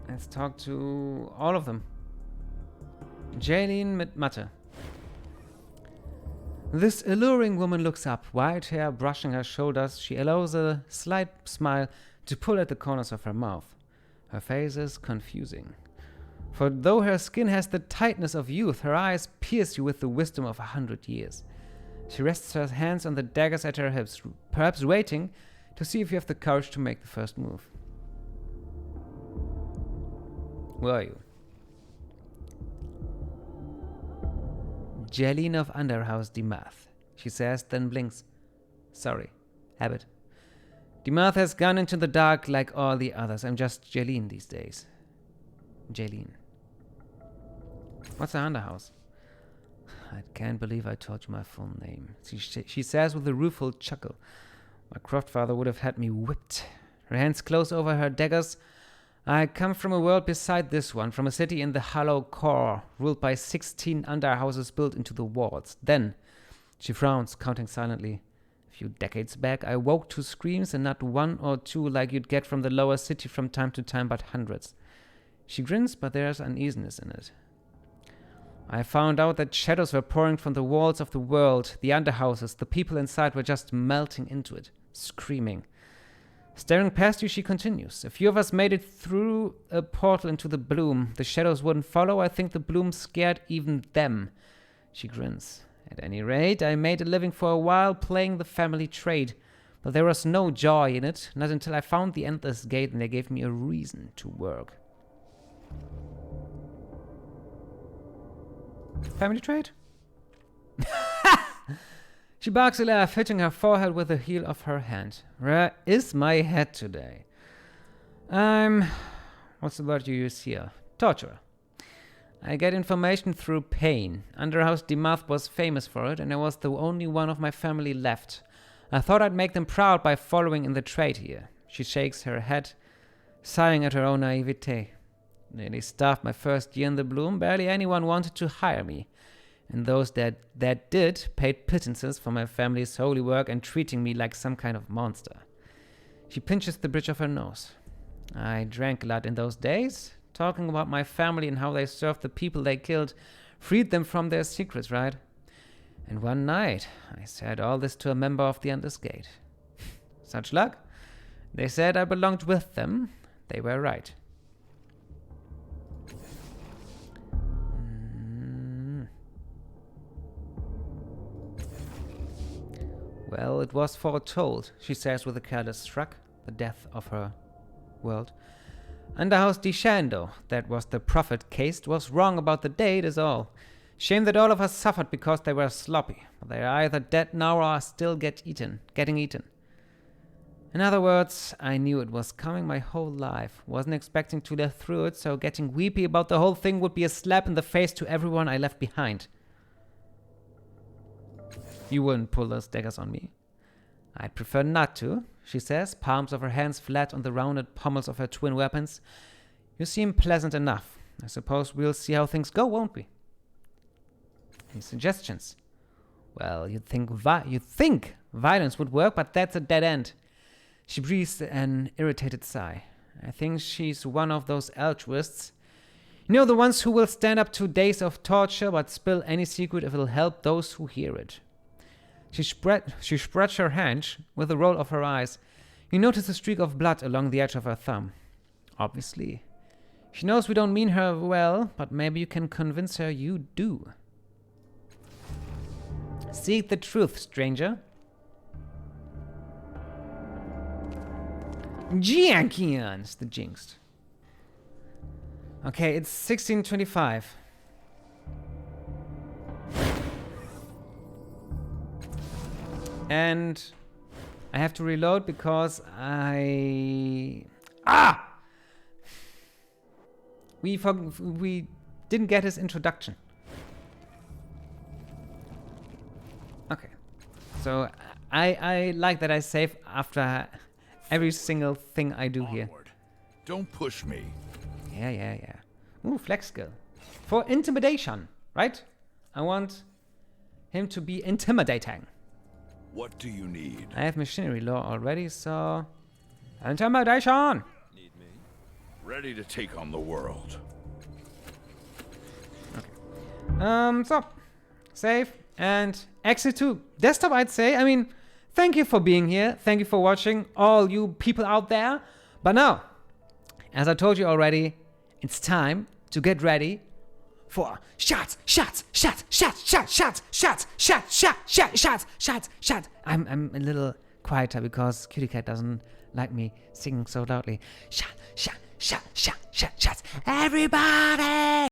[SPEAKER 1] Let's talk to all of them. Jaelyn mit Mathe. This alluring woman looks up, white hair brushing her shoulders. She allows a slight smile to pull at the corners of her mouth. Her face is confusing. For though her skin has the tightness of youth, her eyes pierce you with the wisdom of 100 years. She rests her hands on the daggers at her hips, perhaps waiting to see if you have the courage to make the first move. Who are you? Jaelyn of Underhouse DiMathe, she says, then blinks. Sorry. Habit. DiMathe has gone into the dark like all the others. I'm just Jaelyn these days. Jaelyn. What's the Underhouse? I can't believe I told you my full name. She says with a rueful chuckle. My croftfather would have had me whipped. Her hands close over her daggers. I come from a world beside this one, from a city in the hollow core, ruled by 16 underhouses built into the walls. Then, she frowns, counting silently. A few decades back, I woke to screams, and not one or two like you'd get from the lower city from time to time, but hundreds. She grins, but there's uneasiness in it. I found out that shadows were pouring from the walls of the world, the underhouses. The people inside were just melting into it, screaming. Staring past you, she continues. A few of us made it through a portal into the bloom. The shadows wouldn't follow. I think the bloom scared even them. She grins. At any rate, I made a living for a while playing the family trade. But there was no joy in it, not until I found the Endless Gate and they gave me a reason to work. Family trade? She barks a laugh, hitting her forehead with the heel of her hand. Where is my head today? What's the word you use here? Torturer. I get information through pain. Underhouse DiMathe was famous for it, and I was the only one of my family left. I thought I'd make them proud by following in the trade here. She shakes her head, sighing at her own naivete. Nearly starved my first year in the bloom. Barely anyone wanted to hire me. And those that did paid pittances for my family's holy work and treating me like some kind of monster. She pinches the bridge of her nose. I drank a lot in those days, talking about my family and how they served the people they killed, freed them from their secrets, right? And one night, I said all this to a member of the Endless Gate. Such luck. They said I belonged with them. They were right. Well, it was foretold, she says with a careless shrug, the death of her world. Underhouse Dishando, that was the prophet cased, was wrong about the date is all. Shame that all of us suffered because they were sloppy. They are either dead now or are still getting eaten. In other words, I knew it was coming my whole life. Wasn't expecting to live through it, so getting weepy about the whole thing would be a slap in the face to everyone I left behind. You wouldn't pull those daggers on me. I'd prefer not to, she says, palms of her hands flat on the rounded pommels of her twin weapons. You seem pleasant enough. I suppose we'll see how things go, won't we? Any suggestions? Well, you'd think violence would work, but that's a dead end. She breathes an irritated sigh. I think she's one of those altruists. You know, the ones who will stand up to days of torture but spill any secret if it'll help those who hear it. She spreads her hand with a roll of her eyes. You notice a streak of blood along the edge of her thumb. Obviously. She knows we don't mean her well, but maybe you can convince her you do. Seek the truth, stranger. Jenkins, the jinxed. Okay, it's 1625. And I have to reload because we didn't get his introduction. Okay. So I like that I save after every single thing I do here.
[SPEAKER 3] Don't push me.
[SPEAKER 1] Yeah. Ooh, flex skill. For intimidation, right? I want him to be intimidating.
[SPEAKER 3] What do you need?
[SPEAKER 1] I have machinery law already, so... Intimidation!
[SPEAKER 3] Need me? Ready to take on the world.
[SPEAKER 1] Okay. So. Save. and exit to desktop, I'd say. I mean, thank you for being here. Thank you for watching, all you people out there. But now, as I told you already, it's time to get ready for shots. I'm a little quieter because Cutie Cat doesn't like me singing so loudly. Shots. Everybody!